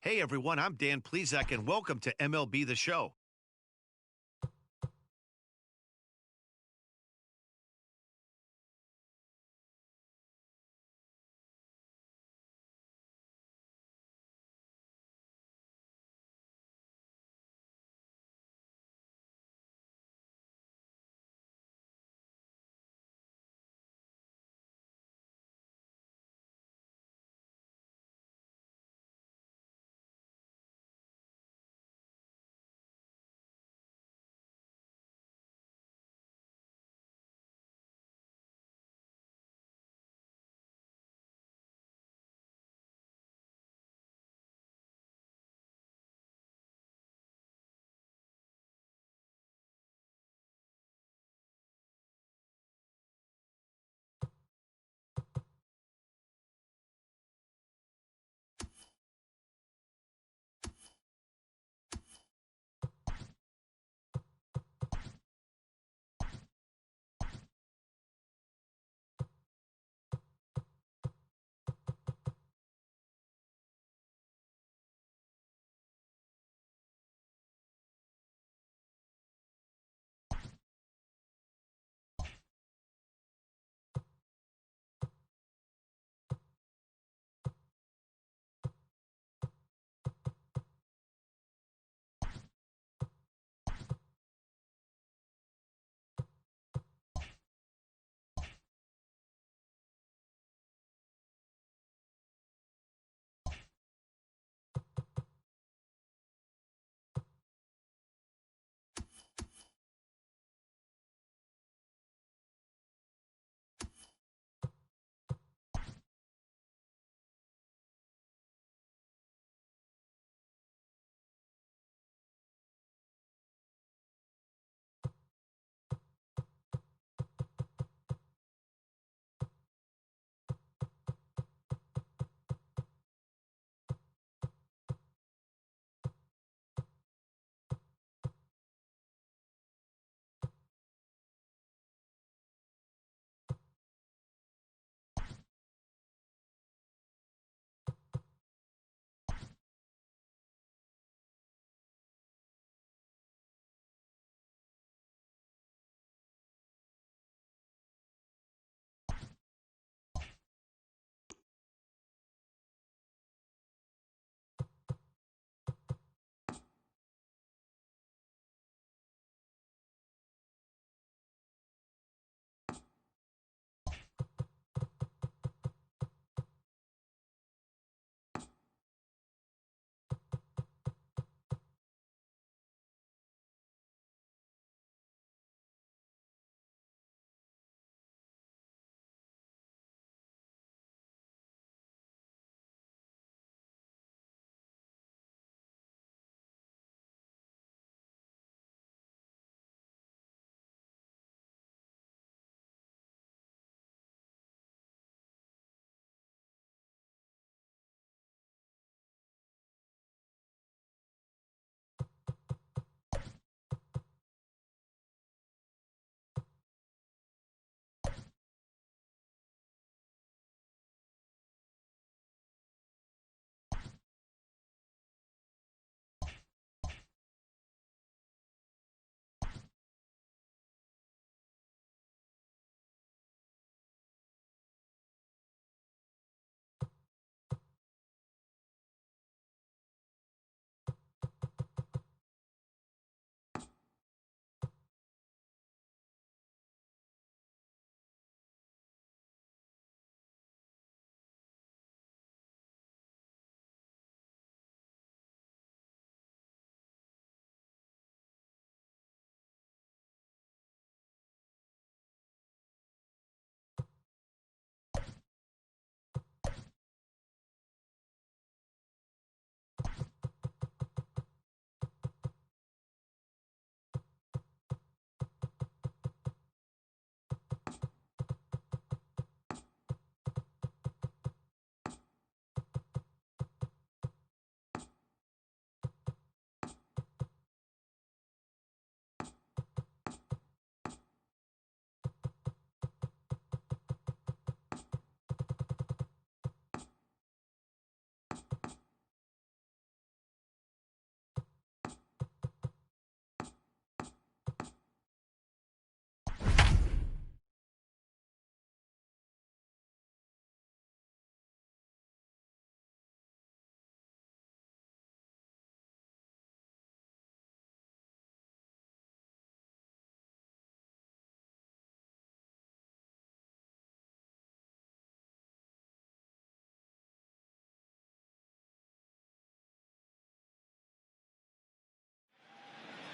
Hey everyone, I'm Dan Plezak, and welcome to MLB The Show.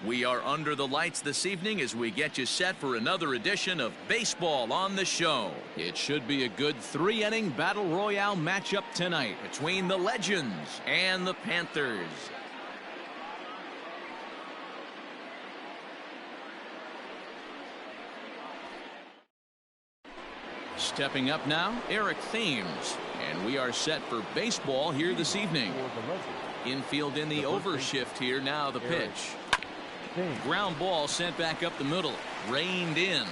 We are under the lights this evening as we get you set for another edition of Baseball on the Show. It should be a good 3-inning battle royale matchup tonight between the Legends and the Panthers. Stepping up now, Eric Thames, and we are set for baseball here this evening. Infield in the overshift here now, the pitch. Ground ball sent back up the middle, reined in.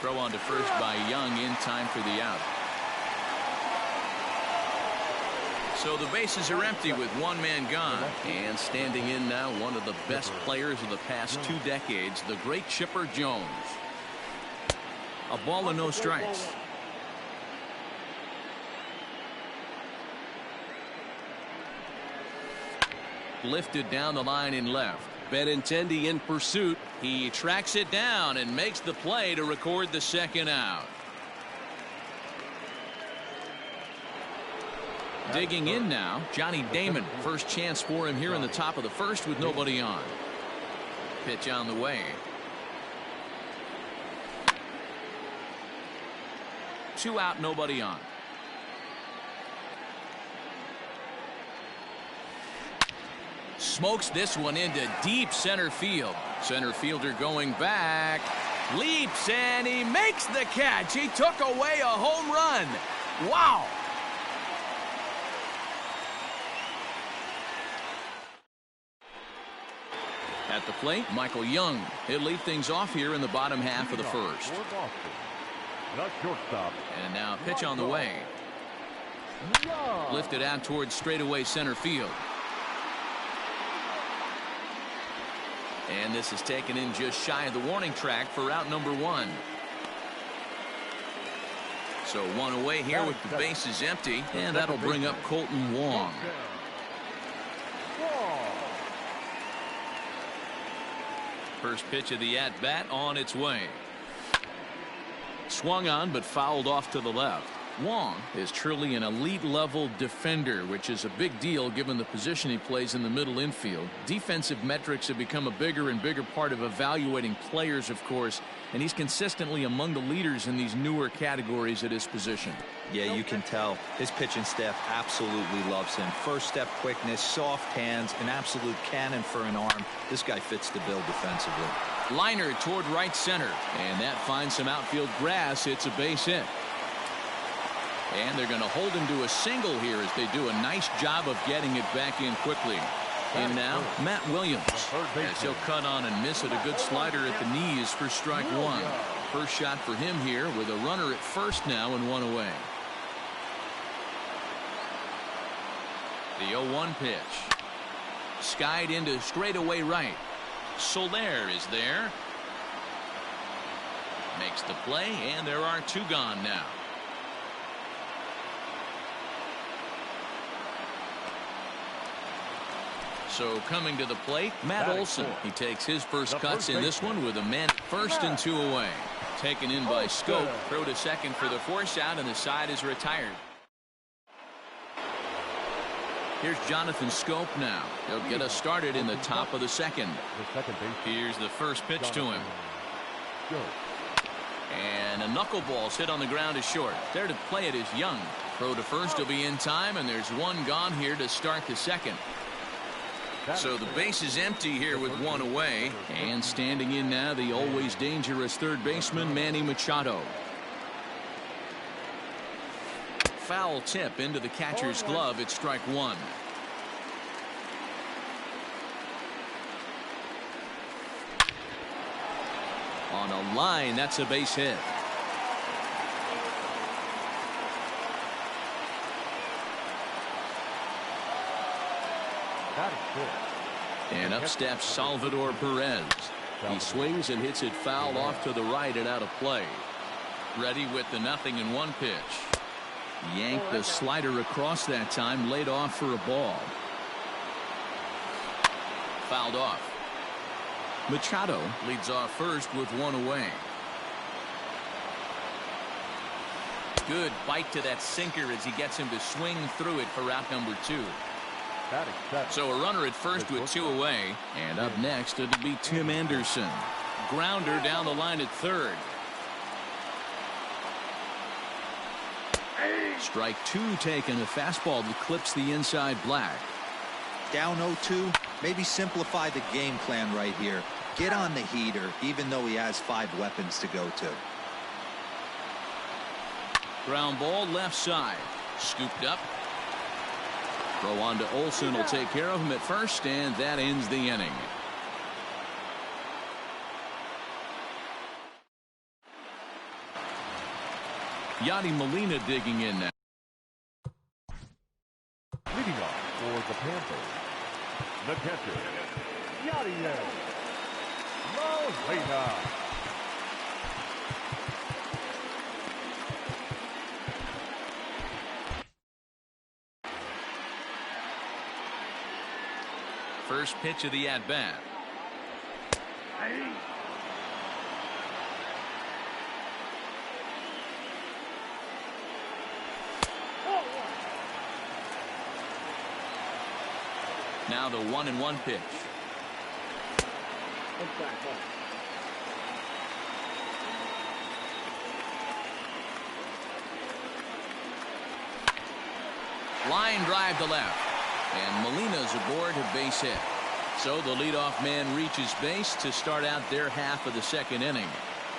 Throw on to first by Young in time for the out. So the bases are empty with one man gone. And standing in now, one of the best players of the past 2 decades, the great Chipper Jones. A ball and no strikes. Lifted down the line in left. Benintendi in pursuit. He tracks it down and makes the play to record the second out. Digging in now, Johnny Damon. First chance for him here in the top of the first with nobody on. Pitch on the way. 2 out, nobody on. Smokes this one into deep center field. Center fielder going back. Leaps and he makes the catch. He took away a home run. Wow. At the plate, Michael Young. He'll lead things off here in the bottom half of the first. And now a pitch on the way. Lifted out towards straightaway center field. And this is taken in just shy of the warning track for out number 1. So 1 away here with the bases empty, and that'll bring up Colton Wong. First pitch of the at-bat on its way. Swung on but fouled off to the left. Wong is truly an elite level defender, which is a big deal given the position he plays in the middle infield. Defensive metrics have become a bigger and bigger part of evaluating players, of course, and he's consistently among the leaders in these newer categories at his position. Yeah, you can tell his pitching staff absolutely loves him. First step quickness, soft hands, an absolute cannon for an arm. This guy fits the bill defensively. Liner toward right center, and that finds some outfield grass. It's a base hit. And they're going to hold him to a single here as they do a nice job of getting it back in quickly. And now Matt Williams, as he'll cut on and miss at a good slider at the knees for strike 1. First shot for him here with a runner at first now and 1 away. The 0-1 pitch. Skied into straightaway right. Soler is there. Makes the play, and there are 2 gone now. So coming to the plate, Matt Olson. He takes his first cuts in this one with a man at first and 2 away. Taken in by Scope. Throw to second for the force out, and the side is retired. Here's Jonathan Scope now. He'll get us started in the top of the second. Here's the first pitch to him. And a knuckleball's hit on the ground is short. There to play it is Young. Throw to first will be in time, and there's 1 gone here to start the second. So the base is empty here with 1 away, and standing in now the always dangerous third baseman Manny Machado. Foul tip into the catcher's glove. It's strike 1. On a line, that's a base hit. And up steps Salvador Perez. He swings and hits it foul off to the right and out of play. Ready with the 0-1 pitch. Yanked the slider across that time, laid off for a ball. Fouled off. Machado leads off first with 1 away. Good bite to that sinker as he gets him to swing through it for out number 2. So a runner at first with 2 away. And up next it'll be Tim Anderson. Grounder down the line at third. Strike 2 taken. A fastball that clips the inside black. Down 0-2. Maybe simplify the game plan right here. Get on the heater, even though he has 5 weapons to go to. Ground ball left side. Scooped up. Throw on to Olsen will take care of him at first, and that ends the inning. Yadi Molina digging in now. Leading off for the Panthers, the catcher, Yadi Molina. First pitch of the at-bat. Now the 1-1 pitch. Line drive to left. And Molina's aboard a base hit. So the leadoff man reaches base to start out their half of the second inning.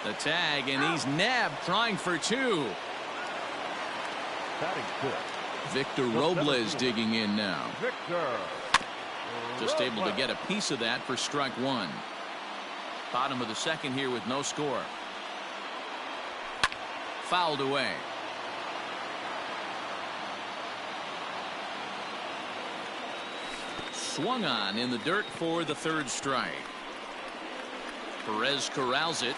The tag, and he's nabbed trying for 2. Victor Robles digging in now. Just able to get a piece of that for strike 1. Bottom of the second here with no score. Fouled away. Swung on in the dirt for the third strike. Perez corrals it.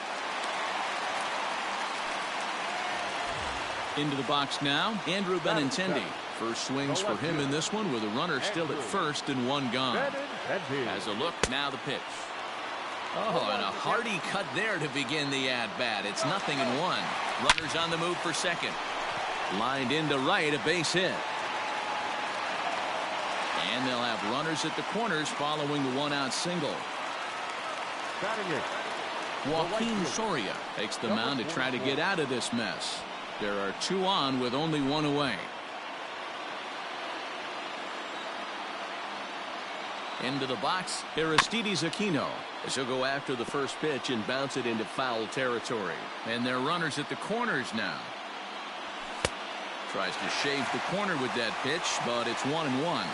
Into the box now, Andrew Benintendi. First swings for him in this one with a runner still at first and 1 gone. Has a look, now the pitch. Oh, and a hearty cut there to begin the at-bat. It's 0-1. Runners on the move for second. Lined into right, a base hit. And they'll have runners at the corners following the 1-out single. Joaquin Soria takes the mound to try to get out of this mess. There are 2 on with only 1 away. Into the box, Aristides Aquino, as he'll go after the first pitch and bounce it into foul territory. And they're runners at the corners now. Tries to shave the corner with that pitch, but it's 1-1.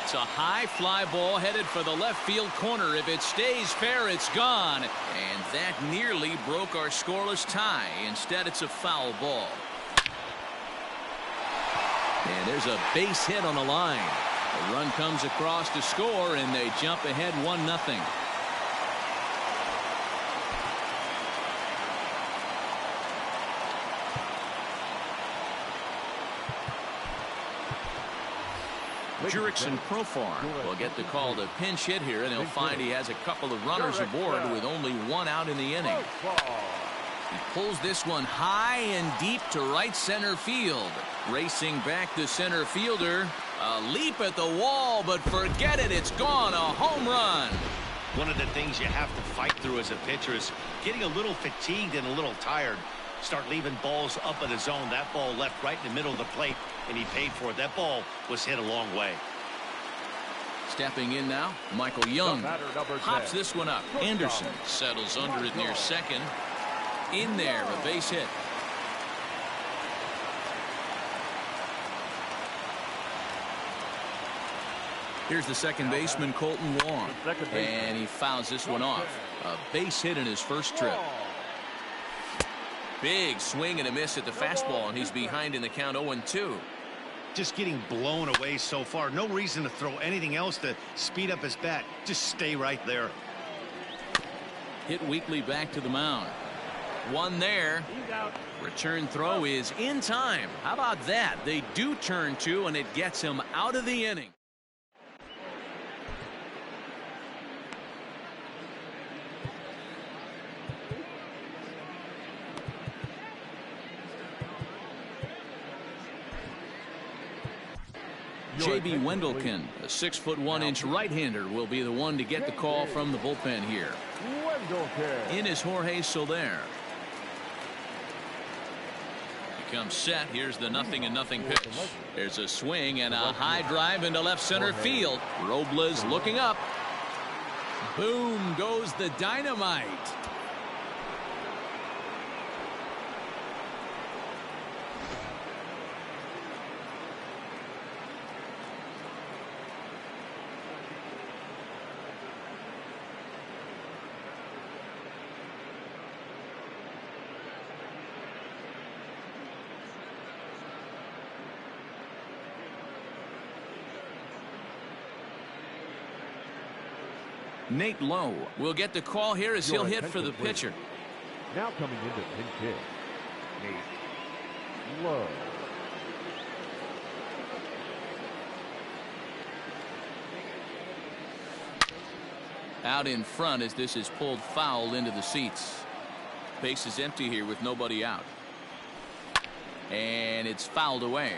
It's a high fly ball headed for the left field corner. If it stays fair, it's gone. And that nearly broke our scoreless tie. Instead, it's a foul ball. And there's a base hit on the line. A run comes across to score, and they jump ahead 1-0. Jurickson Profar will get the call to pinch hit here, and he'll find he has a couple of runners aboard with only 1 out in the inning. He pulls this one high and deep to right center field. Racing back the center fielder. A leap at the wall, but forget it. It's gone. A home run. One of the things you have to fight through as a pitcher is getting a little fatigued and a little tired. Start leaving balls up in the zone. That ball left right in the middle of the plate, and he paid for it. That ball was hit a long way. Stepping in now, Michael Young pops this one up. Anderson settles under it near second. In there, a base hit. Here's the second baseman, Colton Wong, and he fouls this one off. A base hit in his first trip. Big swing and a miss at the fastball, and he's behind in the count 0-2. Just getting blown away so far. No reason to throw anything else to speed up his bat. Just stay right there. Hit weakly back to the mound. One there. Return throw is in time. How about that? They do turn 2, and it gets him out of the inning. J.B. Wendelken, a 6'1" right-hander, will be the one to get the call from the bullpen here. In is Jorge Soler. He comes set. Here's the 0-0 pitch. There's a swing and a high drive into left center field. Robles looking up. Boom goes the dynamite. Nate Lowe will get the call here as he'll hit for the pitcher. Now coming into pinch hit, Nate Lowe. Out in front as this is pulled foul into the seats. Base is empty here with nobody out. And it's fouled away.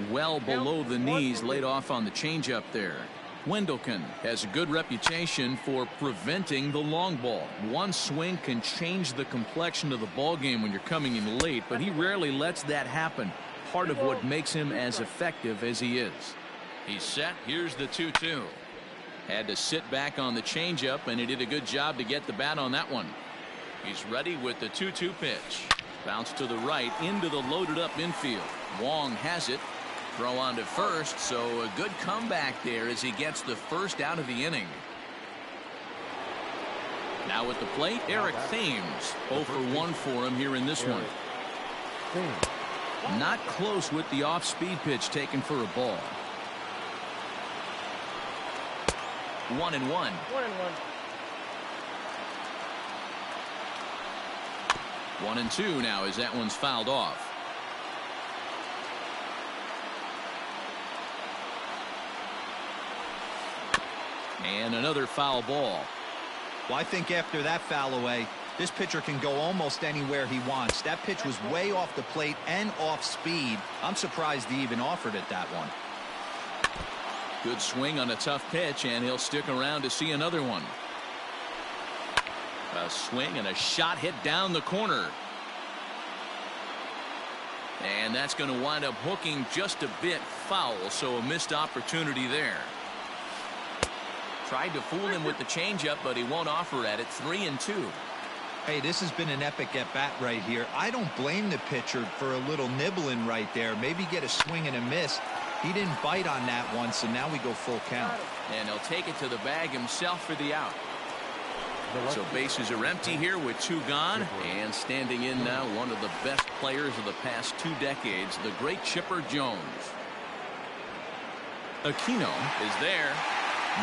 Well below the knees, laid off on the changeup there. Wendelken has a good reputation for preventing the long ball. One swing can change the complexion of the ball game when you're coming in late, but he rarely lets that happen. Part of what makes him as effective as he is. He's set. Here's the 2-2. Had to sit back on the changeup, and he did a good job to get the bat on that one. He's ready with the 2-2 pitch. Bounce to the right into the loaded up infield. Wong has it. Throw on to first, so a good comeback there as he gets the first out of the inning. Now at the plate, Eric Thames. 0 for 1 for him here in this one. Not close with the off-speed pitch taken for a ball. 1-1. 1-1. 1-2 now as that one's fouled off. And another foul ball. Well, I think after that foul away, this pitcher can go almost anywhere he wants. That pitch was way off the plate and off speed. I'm surprised he even offered it that one. Good swing on a tough pitch, and he'll stick around to see another one. A swing and a shot hit down the corner. And that's going to wind up hooking just a bit foul, so a missed opportunity there. Tried to fool him with the changeup, but he won't offer at it. 3-2. Hey, this has been an epic at-bat right here. I don't blame the pitcher for a little nibbling right there. Maybe get a swing and a miss. He didn't bite on that one, so now we go full count. And he'll take it to the bag himself for the out. So bases are empty here with 2 gone. And standing in now, one of the best players of the past 2 decades, the great Chipper Jones. Aquino is there.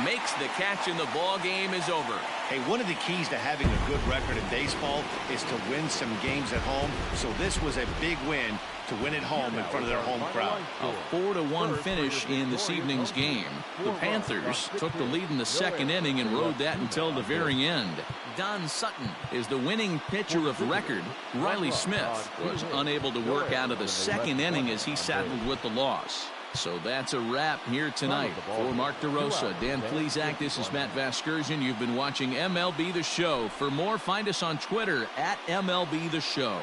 Makes the catch, and the ball game is over. Hey, one of the keys to having a good record in baseball is to win some games at home. So this was a big win to win at home in front of their home crowd. A 4-1 finish in this evening's game. The Panthers took the lead in the second inning and rode that until the very end. Don Sutton is the winning pitcher of record. Riley Smith was unable to work out of the second inning as he saddled with the loss. So that's a wrap here tonight. For Mark DeRosa, Dan Plesac, this is Matt Vasgersian. You've been watching MLB The Show. For more, find us on Twitter at MLB The Show.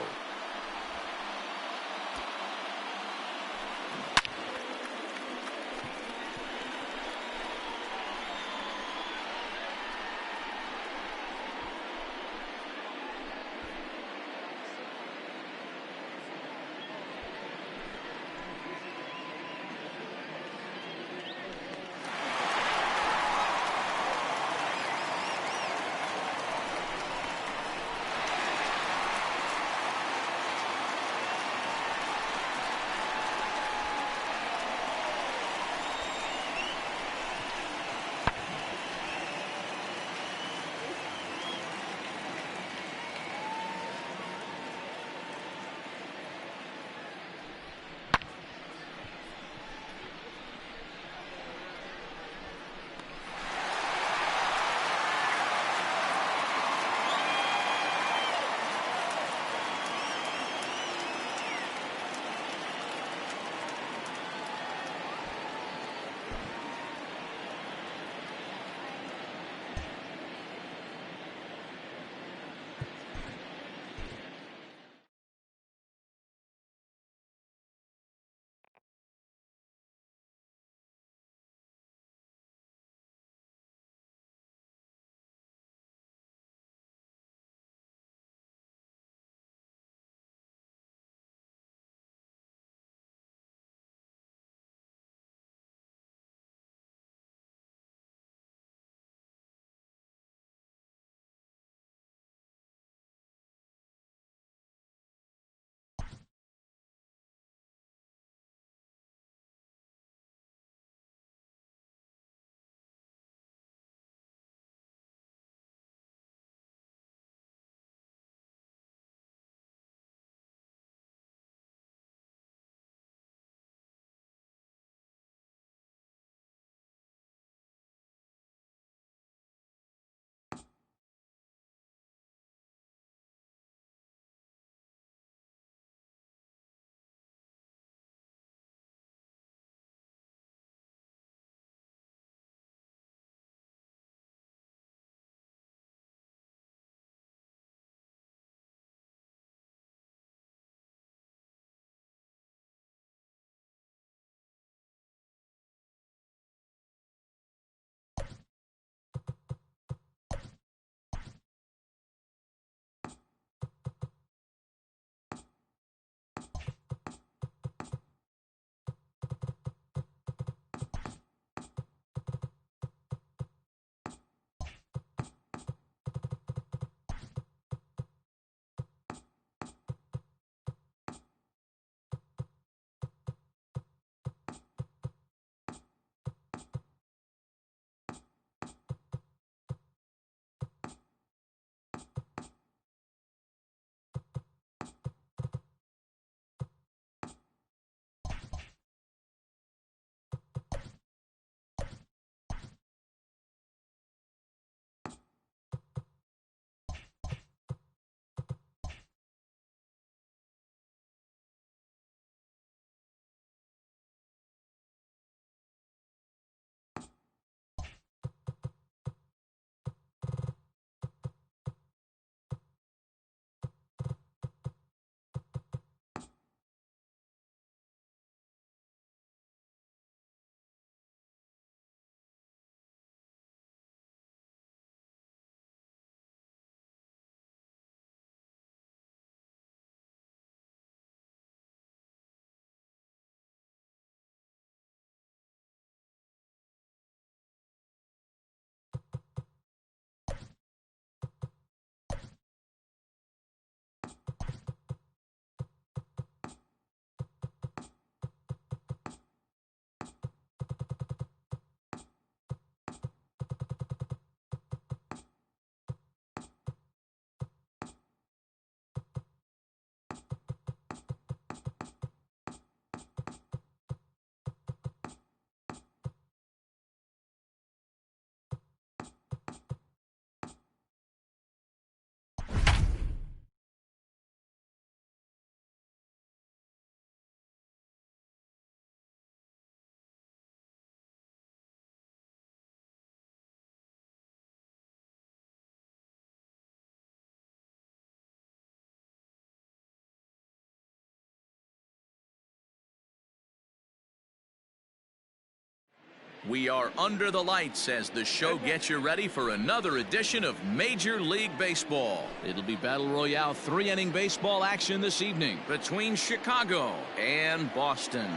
We are under the lights as the show gets you ready for another edition of Major League Baseball. It'll be Battle Royale 3-inning baseball action this evening between Chicago and Boston.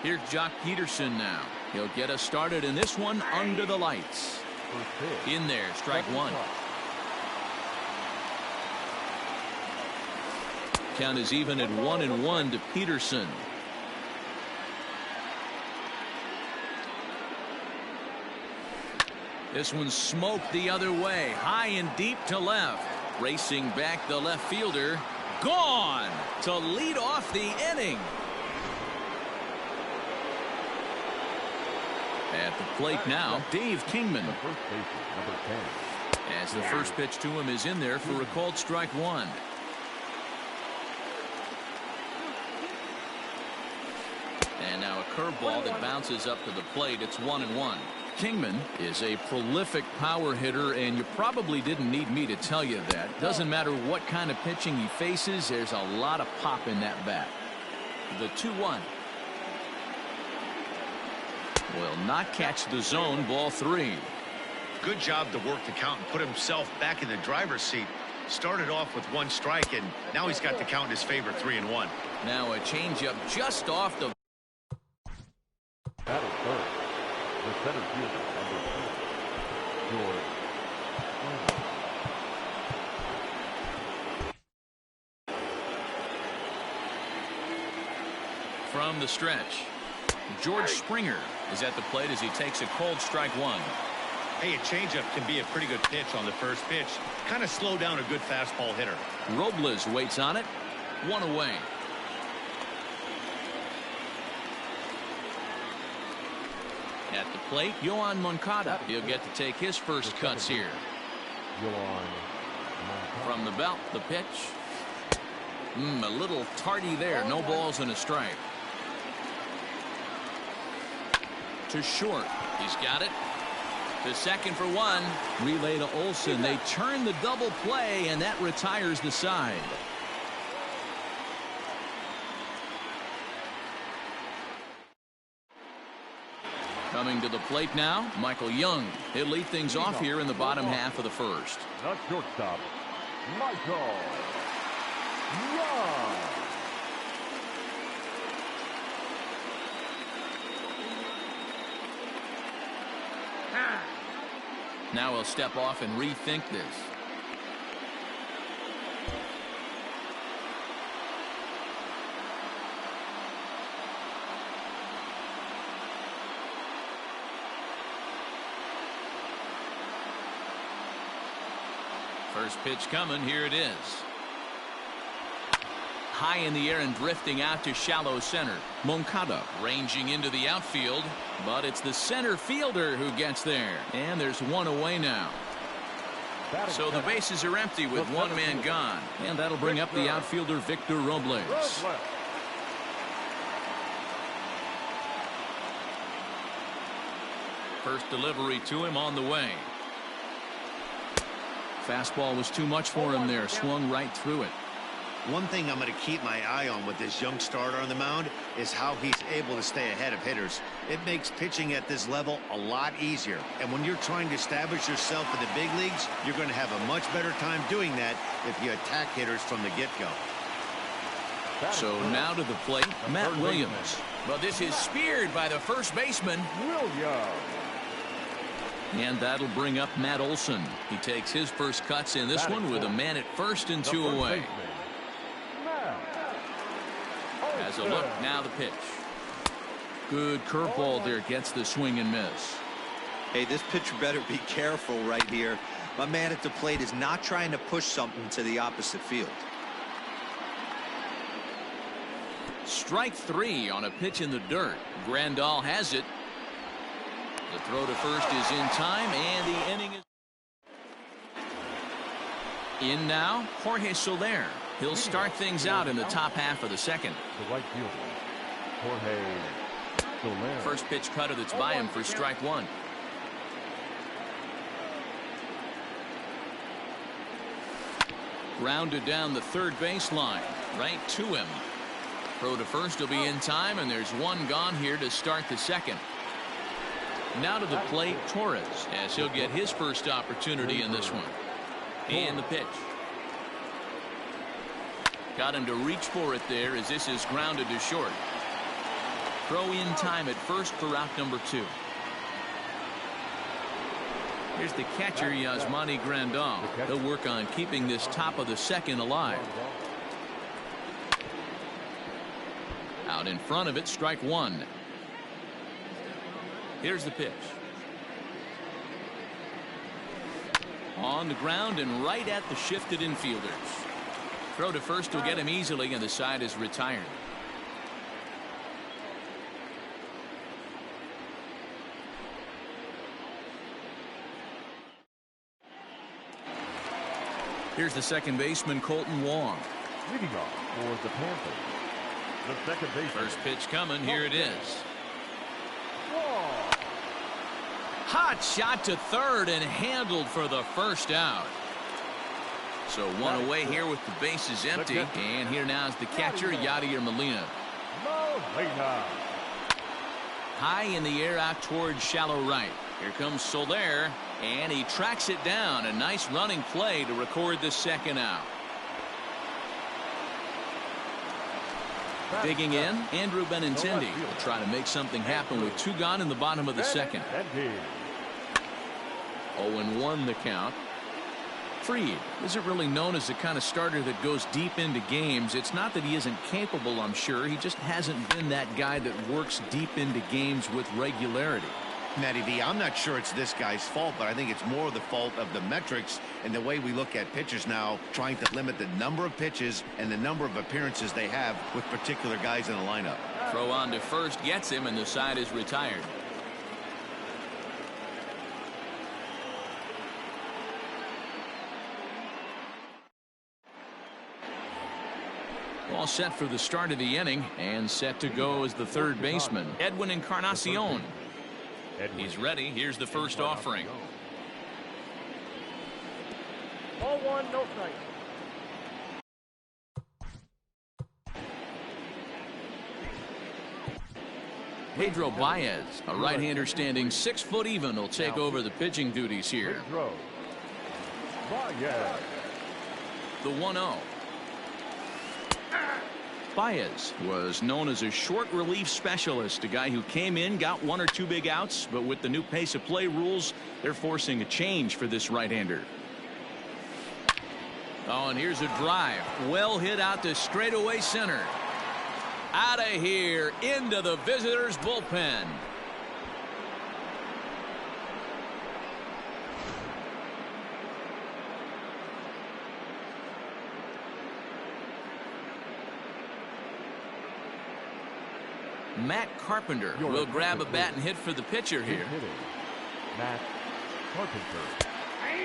Here's Jock Peterson now. He'll get us started in this one under the lights. In there, strike one. Count is even at 1-1 to Peterson. This one's smoked the other way, high and deep to left. Racing back the left fielder. Gone to lead off the inning. At the plate now, Dave Kingman. The first baseman, number 10. As the first pitch to him is in there for a called strike one. And now a curveball that bounces up to the plate. It's 1-1. Kingman is a prolific power hitter, and you probably didn't need me to tell you that. Doesn't matter what kind of pitching he faces, there's a lot of pop in that bat. The 2-1. Will not catch the zone, ball 3. Good job to work the count and put himself back in the driver's seat. Started off with 1 strike, and now he's got the count in his favor, 3-1. Now a changeup just off the... Battle third. The center fielder, number 2, George. From the stretch, George Springer is at the plate as he takes a cold strike one. Hey, a changeup can be a pretty good pitch on the first pitch. Kind of slow down a good fastball hitter. Robles waits on it. 1 away. At the plate, Yoan Moncada. He'll get to take his first cuts here. From the belt, the pitch. A little tardy there. No balls and a strike. To short. He's got it. To second for 1. Relay to Olsen. They turn the double play, and that retires the side. Coming to the plate now, Michael Young. He'll lead things off here in the bottom half of the first. The shortstop, Michael Young. Now he'll step off and rethink this. First pitch coming. Here it is. High in the air and drifting out to shallow center. Moncada ranging into the outfield, but it's the center fielder who gets there. And there's 1 away now. So the bases are empty with 1 man gone. And that'll bring up the outfielder Victor Robles. First delivery to him on the way. Fastball was too much for him there. Swung right through it. One thing I'm going to keep my eye on with this young starter on the mound is how he's able to stay ahead of hitters. It makes pitching at this level a lot easier. And when you're trying to establish yourself in the big leagues, you're going to have a much better time doing that if you attack hitters from the get-go. So now to the plate, Matt Williams. But this is speared by the first baseman. And that'll bring up Matt Olson. He takes his first cuts in this one with a man at first and 2 away. As a look, now the pitch. Good curveball there, gets the swing and miss. Hey, this pitcher better be careful right here. My man at the plate is not trying to push something to the opposite field. Strike 3 on a pitch in the dirt. Grandal has it. The throw to first is in time, and the inning is in now. Jorge Soler. He'll start things out in the top half of the second. The right fielder, Jorge Soler. First pitch cutter that's by him for strike 1. Rounded down the third baseline, right to him. Throw to first will be in time, and there's 1 gone here to start the second. Now to the plate, Torres, as he'll get his first opportunity in this one. And the pitch. Got him to reach for it there as this is grounded to short. Throw in time at first for out number 2. Here's the catcher, Yasmani Grandal. He'll work on keeping this top of the second alive. Out in front of it, strike 1. Here's the pitch. On the ground and right at the shifted infielders. Throw to first will get him easily, and the side is retired. Here's the second baseman, Colton Wong. Leading off for the Panthers, the second baseman. First pitch coming. Here it is. Wong. Hot shot to third and handled for the first out. So one away here with the bases empty. And here now is the catcher, Yadier Molina. Molina. High in the air out towards shallow right. Here comes Soler, and he tracks it down. A nice running play to record the second out. Digging in, Andrew Benintendi will try to make something happen with 2 gone in the bottom of the second. 0-1 the count. Fried isn't really known as the kind of starter that goes deep into games. It's not that he isn't capable, I'm sure. He just hasn't been that guy that works deep into games with regularity. Matty V, I'm not sure it's this guy's fault, but I think it's more the fault of the metrics and the way we look at pitchers now, trying to limit the number of pitches and the number of appearances they have with particular guys in the lineup. Throw on to first gets him, and the side is retired. All set for the start of the inning, and set to go as the third baseman, Edwin Encarnacion. He's ready. Here's the first offering. 0-1, no strike. Pedro Baez, a right-hander standing 6 foot even, will take over the pitching duties here. Pedro Baez. The 1-0. Baez was known as a short relief specialist, a guy who came in, got 1 or 2 big outs, but with the new pace of play rules, they're forcing a change for this right-hander. Oh, and here's a drive. Well hit out to straightaway center. Out of here, into the visitors' bullpen. Matt Carpenter will grab a bat and hit for the pitcher here. Matt Carpenter.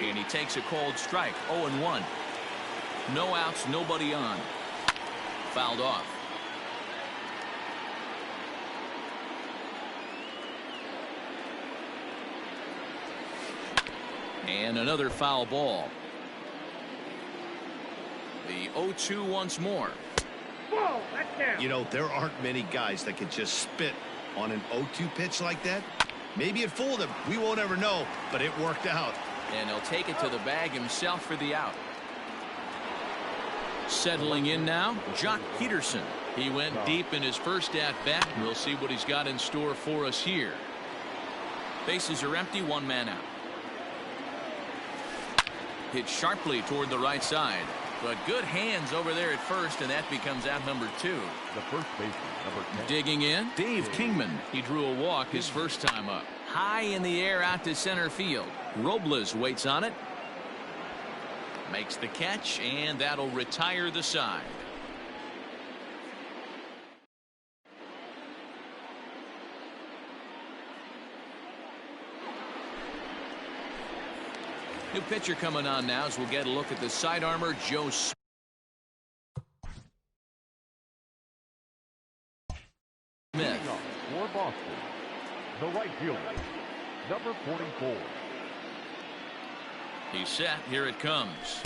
And he takes a cold strike. 0-1. No outs, nobody on. Fouled off. And another foul ball. The 0-2 once more. Whoa, that's down. You know, there aren't many guys that can just spit on an 0-2 pitch like that. Maybe it fooled him. We won't ever know, but it worked out. And he'll take it to the bag himself for the out. Settling in now, Jock Peterson. He went deep in his first at-bat. We'll see what he's got in store for us here. Bases are empty, 1 man out. Hit sharply toward the right side. But good hands over there at first, and that becomes out number 2. The first baseman, number 10. Digging in, Dave Kingman. He drew a walk his first time up. High in the air out to center field. Robles waits on it. Makes the catch, and that'll retire the side. New pitcher coming on now as we'll get a look at the side armor, Joe Smith. For Boston, the right fielder, number 44. He's set. Here it comes.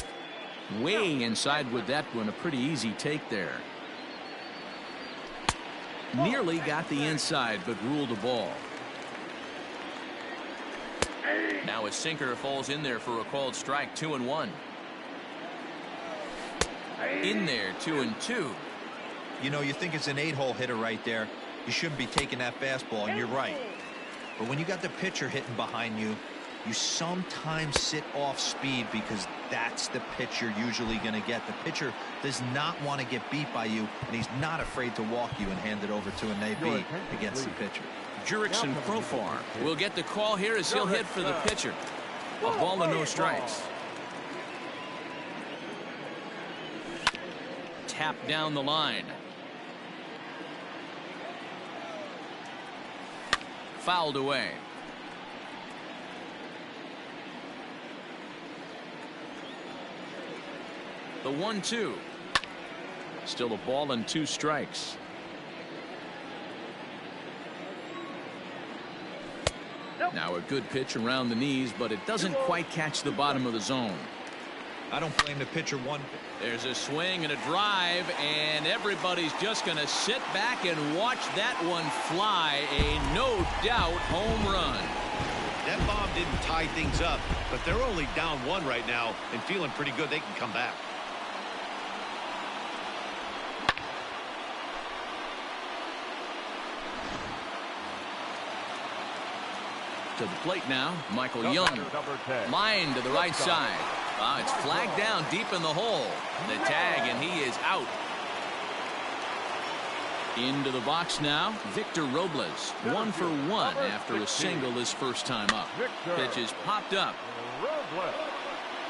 Way inside with that one. A pretty easy take there. Nearly got the inside, but ruled a ball. Now a sinker falls in there for a called strike. 2-1. In there, 2-2. You know, you think it's an 8-hole hitter right there. You shouldn't be taking that fastball, and you're right. But when you got the pitcher hitting behind you, you sometimes sit off speed because that's the pitch you're usually going to get. The pitcher does not want to get beat by you, and he's not afraid to walk you and hand it over to an AB against the pitcher. Jurickson Profar will get the call here as he'll hit for the pitcher. A ball and no strikes. Tap down the line. Fouled away. The 1-2. Still a ball and 2 strikes. Now a good pitch around the knees, but it doesn't quite catch the bottom of the zone. I don't blame the pitcher one bit. There's a swing and a drive, and everybody's just going to sit back and watch that one fly. A no-doubt home run. That bomb didn't tie things up, but they're only down 1 right now and feeling pretty good they can come back. To the plate now, Michael Young. Line to the right side. It's flagged down deep in the hole. The tag, and he is out. Into the box now, Victor Robles. 1 for 1 after a single his first time up. Pitch is popped up.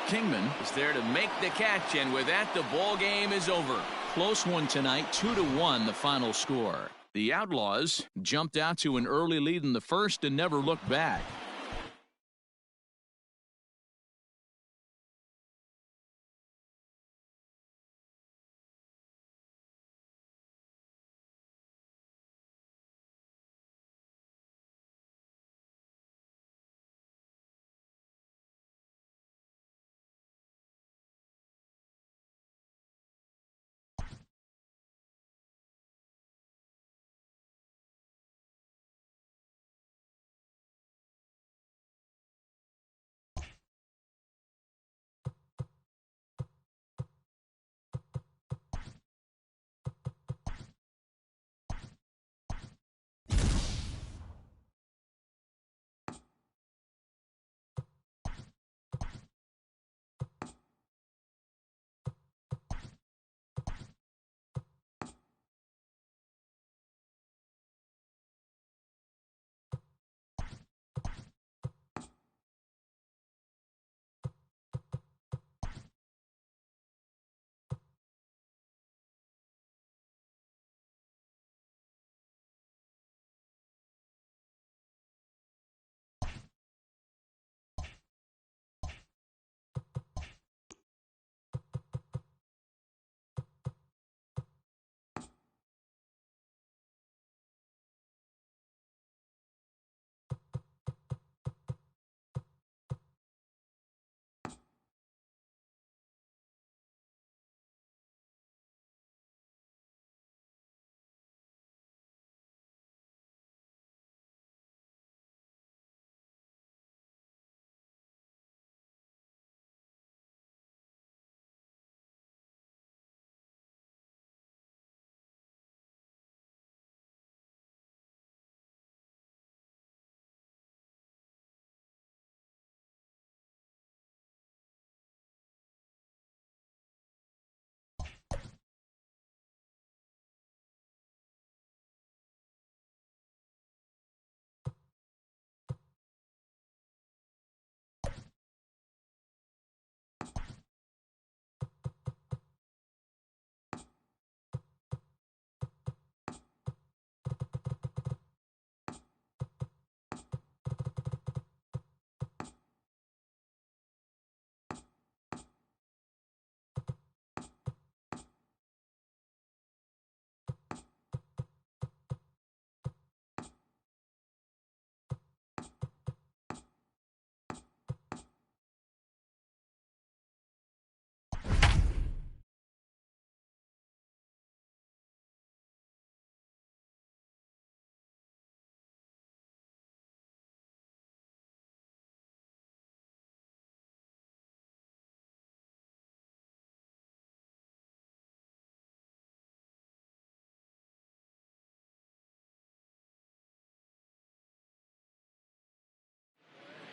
Kingman is there to make the catch, and with that, the ball game is over. Close one tonight, 2-1 the final score. The Outlaws jumped out to an early lead in the first and never looked back.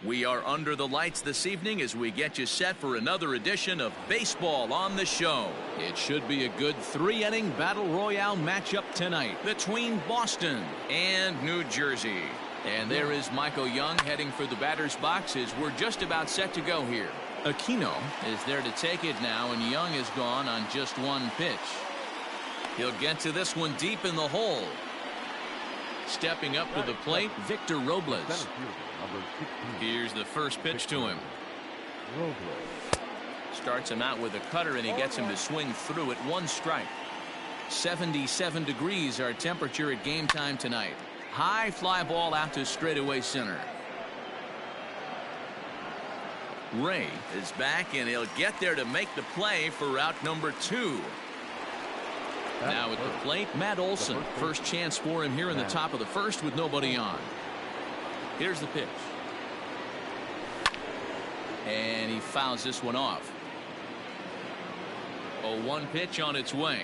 We are under the lights this evening as we get you set for another edition of Baseball on the Show. It should be a good 3-inning battle royale matchup tonight between Boston and New Jersey. And there is Michael Young heading for the batter's box as we're just about set to go here. Aquino is there to take it now, and Young is gone on just one pitch. He'll get to this one deep in the hole. Stepping up to the plate, Victor Robles. Here's the first pitch to him. Starts him out with a cutter, and he gets him to swing through it. 1 strike. 77 degrees our temperature at game time tonight. High fly ball out to straightaway center. Ray is back, and he'll get there to make the play for out number 2. Now at the plate, Matt Olson. First chance for him here in the top of the first with nobody on. Here's the pitch. And he fouls this one off. 0-1 pitch on its way.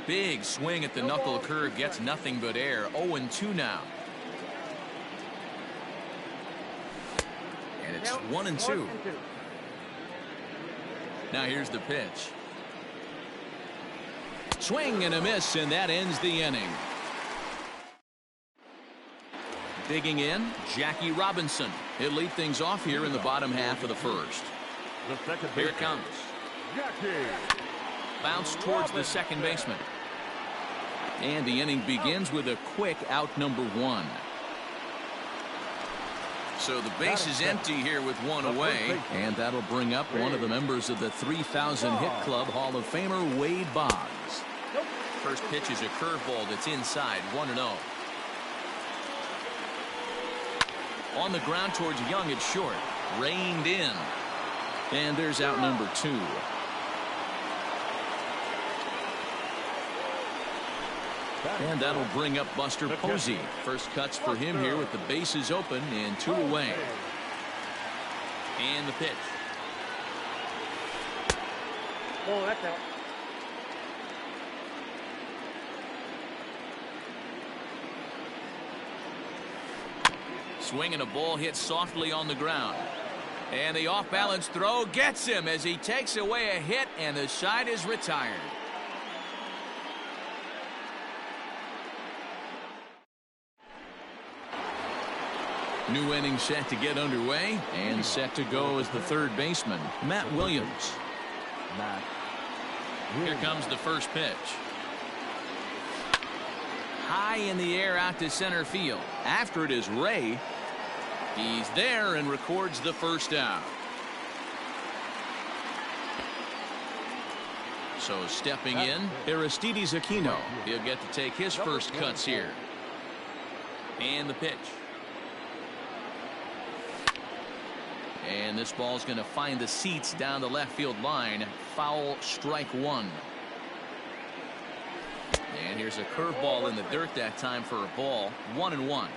Big swing at the knuckle curve, gets nothing but air. 0-2 now. And it's 1-2. Now here's the pitch. Swing and a miss, and that ends the inning. Digging in, Jackie Robinson. He'll lead things off here in the bottom half of the first. Here it comes. Bounce towards the second baseman. And the inning begins with a quick out number 1. So the base is empty here with 1 away, and that'll bring up one of the members of the 3,000 hit club, Hall of Famer Wade Boggs. First pitch is a curveball that's inside. 1-0. On the ground towards Young at short. Reined in. And there's out number 2. And that'll bring up Buster Posey. First cuts for him here with the bases open and 2 away. And the pitch. Oh, that's out. Swing and a ball hit softly on the ground. And the off-balance throw gets him as he takes away a hit, and the side is retired. New inning set to get underway, and set to go as the third baseman, Matt Williams. Here comes the first pitch. High in the air out to center field. After it is Ray. He's there and records the first out. So stepping in, Aristides Aquino. He'll get to take his first cuts here. And the pitch. And this ball's going to find the seats down the left field line. Foul, strike 1. And here's a curveball in the dirt that time for a ball. 1-1.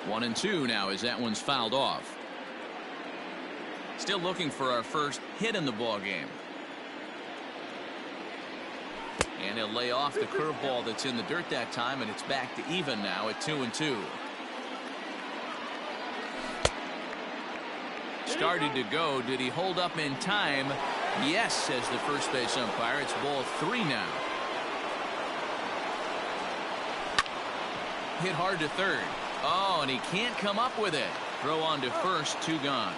1-2 now as that one's fouled off. Still looking for our first hit in the ball game. And he'll lay off the curveball that's in the dirt that time, and it's back to even now at 2-2. Started to go. Did he hold up in time? Yes, says the first base umpire. It's ball 3 now. Hit hard to third. Oh, and he can't come up with it. Throw on to first, 2 gone.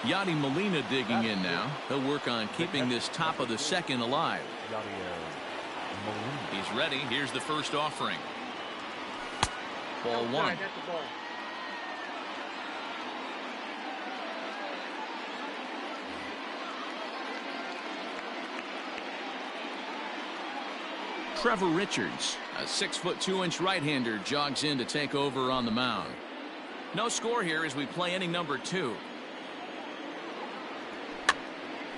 Yadi Molina digging in now. He'll work on keeping this top of the second alive. He's ready. Here's the first offering. Ball 1. Trevor Richards, a 6'2" right-hander, jogs in to take over on the mound. No score here as we play inning number 2.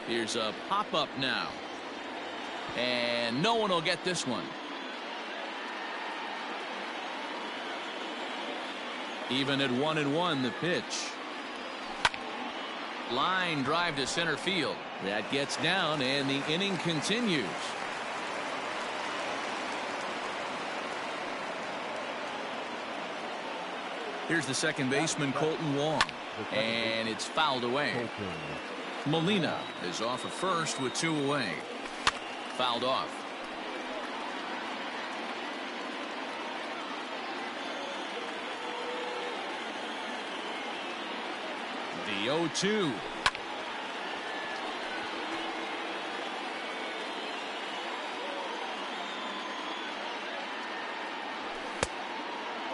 Here's a pop-up now. And no one will get this one. Even at 1-1, the pitch. Line drive to center field. That gets down, and the inning continues. Here's the second baseman, Colton Wong. And it's fouled away. Molina is off at first with 2 away. Fouled off. The 0-2.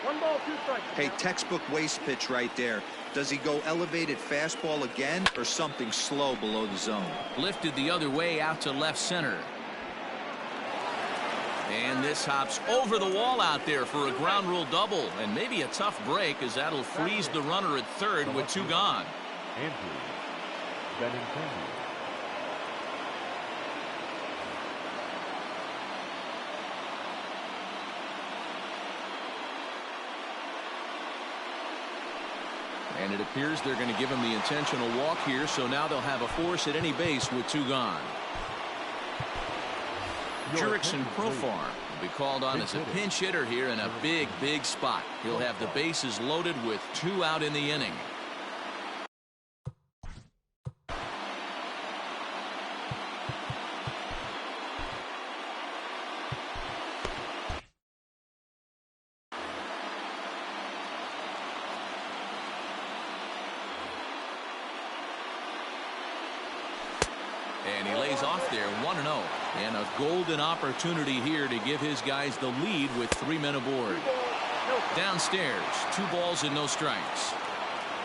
One ball, 2 strikes. Hey, textbook waste pitch right there. Does he go elevated fastball again or something slow below the zone? Lifted the other way out to left center. And this hops over the wall out there for a ground rule double. And maybe a tough break, as that'll freeze the runner at third with 2 gone. Andrew Benintendi. And it appears they're going to give him the intentional walk here, so now they'll have a force at any base with 2 gone. Jurickson Profar will be called on as a pinch hitter here in a big, big spot. He'll have the bases loaded with 2 out in the inning. And he lays off there, 1-0. And a golden opportunity here to give his guys the lead with 3 men aboard. Downstairs, 2 balls and no strikes.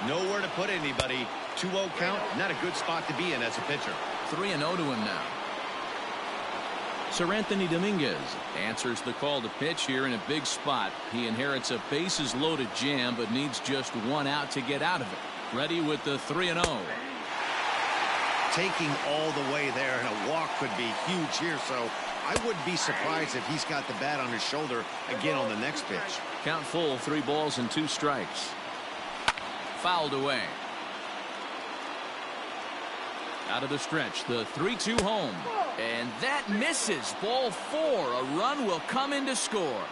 Nowhere to put anybody. 2-0 count, not a good spot to be in as a pitcher. 3-0 to him now. Sir Anthony Dominguez answers the call to pitch here in a big spot. He inherits a bases loaded jam, but needs just 1 out to get out of it. Ready with the 3-0. Taking all the way there, and a walk could be huge here, so I wouldn't be surprised if he's got the bat on his shoulder again on the next pitch. Count full, 3 balls and 2 strikes. Fouled away. Out of the stretch, the 3-2 home. And that misses. Ball 4. A run will come in to score.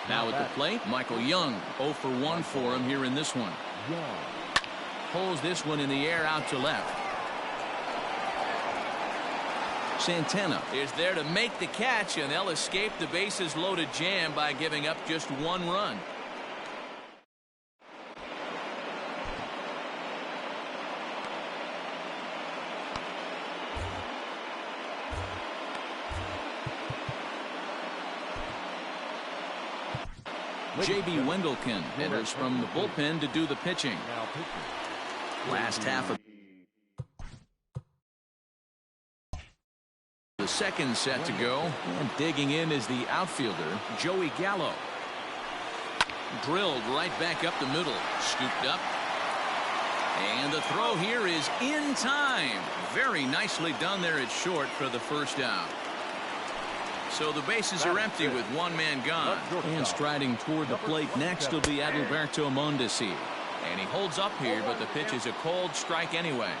Now at the plate, Michael Young. 0 for 1 for him here in this one. Pulls this one in the air out to left. Santana is there to make the catch, and they'll escape the bases loaded jam by giving up just 1 run. J.B. Wendelken enters from the bullpen to do the pitching. Last half of the second set to go, and digging in is the outfielder, Joey Gallo. Drilled right back up the middle, scooped up. And the throw here is in time. Very nicely done there at short for the first out. So the bases are empty with 1 man gone. And striding toward the plate next will be Adalberto Mondesi. And he holds up here, but the pitch is a cold strike anyway.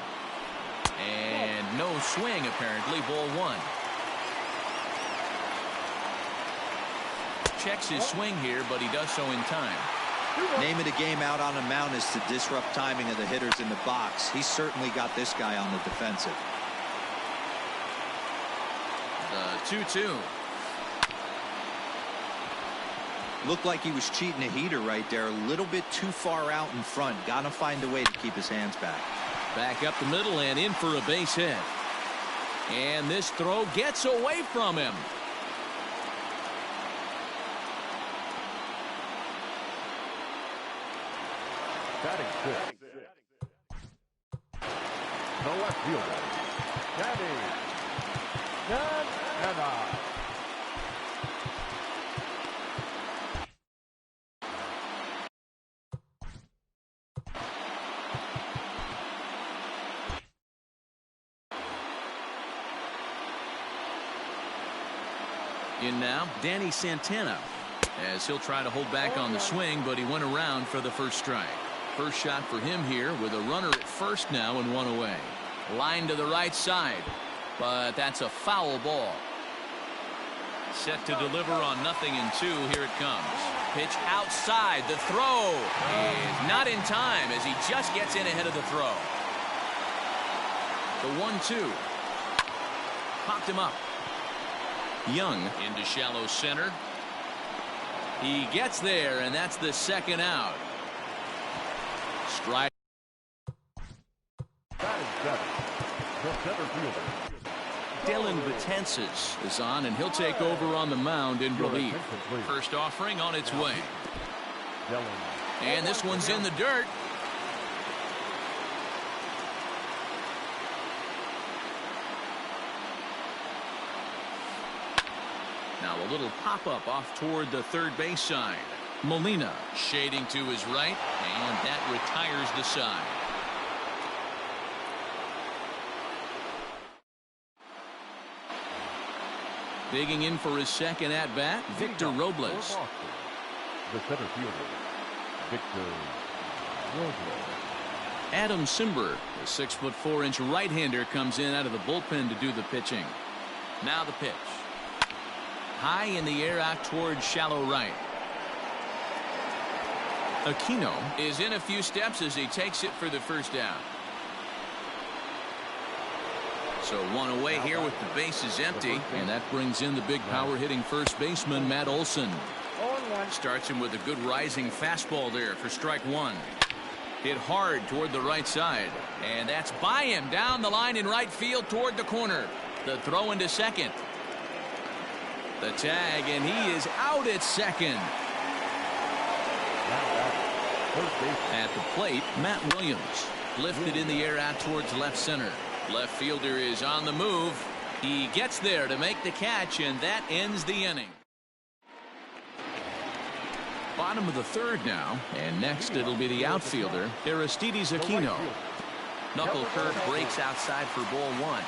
And no swing, apparently. Ball 1. Checks his swing here, but he does so in time. Name of the game out on the mound is to disrupt timing of the hitters in the box. He's certainly got this guy on the defensive. The 2-2. Looked like he was cheating a heater right there. A little bit too far out in front. Got to find a way to keep his hands back. Back up the middle and in for a base hit. And this throw gets away from him. Batting 6. The left fielder, Danny Santana. In now, Danny Santana, as he'll try to hold back on the swing, but he went around for the first strike. First shot for him here with a runner at first now and 1 away. Line to the right side, but that's a foul ball. Set to deliver on 0-2. Here it comes. Pitch outside. The throw is not in time as he just gets in ahead of the throw. The 1-2. Popped him up. Young into shallow center. He gets there, and that's the second out. Strike. That is seven. The center fielder. Dylan Betances is on, and he'll take over on the mound in relief. First offering on its way. And this one's in the dirt. Now a little pop-up off toward the third base side. Molina shading to his right, and that retires the side. Digging in for his second at-bat, Victor Robles. The center fielder, Victor Robles. Adam Simber, the 6'4" right-hander, comes in out of the bullpen to do the pitching. Now the pitch. High in the air out towards shallow right. Aquino is in a few steps as he takes it for the first down. So one away here with the bases empty, and that brings in the big power hitting first baseman Matt Olson. Starts him with a good rising fastball there for strike one. Hit hard toward the right side, and that's by him down the line in right field toward the corner. The throw into second. The tag, and he is out at second. At the plate, Matt Williams lifted in the air out towards left center. Left fielder is on the move. He gets there to make the catch, and that ends the inning. Bottom of the third now, and next it'll be the outfielder, Aristides Aquino. Knuckle curve breaks outside for ball one.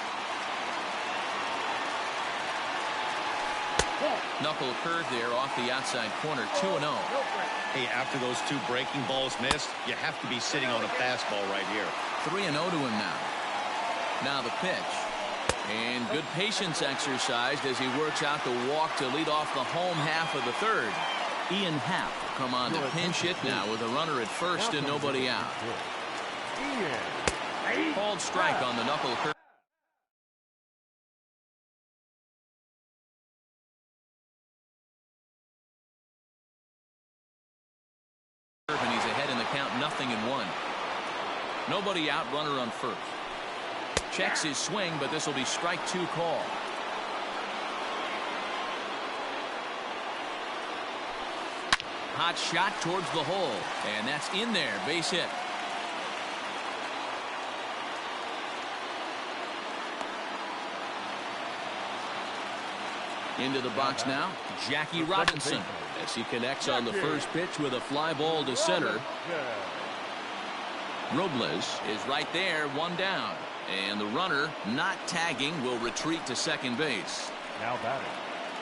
Knuckle curve there off the outside corner, 2-0. Hey, after those two breaking balls missed, you have to be sitting on a fastball right here. 3-0 to him now. Now the pitch. And good patience exercised as he works out the walk to lead off the home half of the third. Ian Happ will come on to pinch hit now with a runner at first and nobody out. Called strike on the knuckle curve. And he's ahead in the count, 0-1. Nobody out, runner on first. Checks his swing, but this will be strike two call. Hot shot towards the hole, and that's in there, base hit. Into the box now, Jackie Robinson, as he connects on the first pitch with a fly ball to center. Robles is right there, one down. And the runner, not tagging, will retreat to second base. Now batting.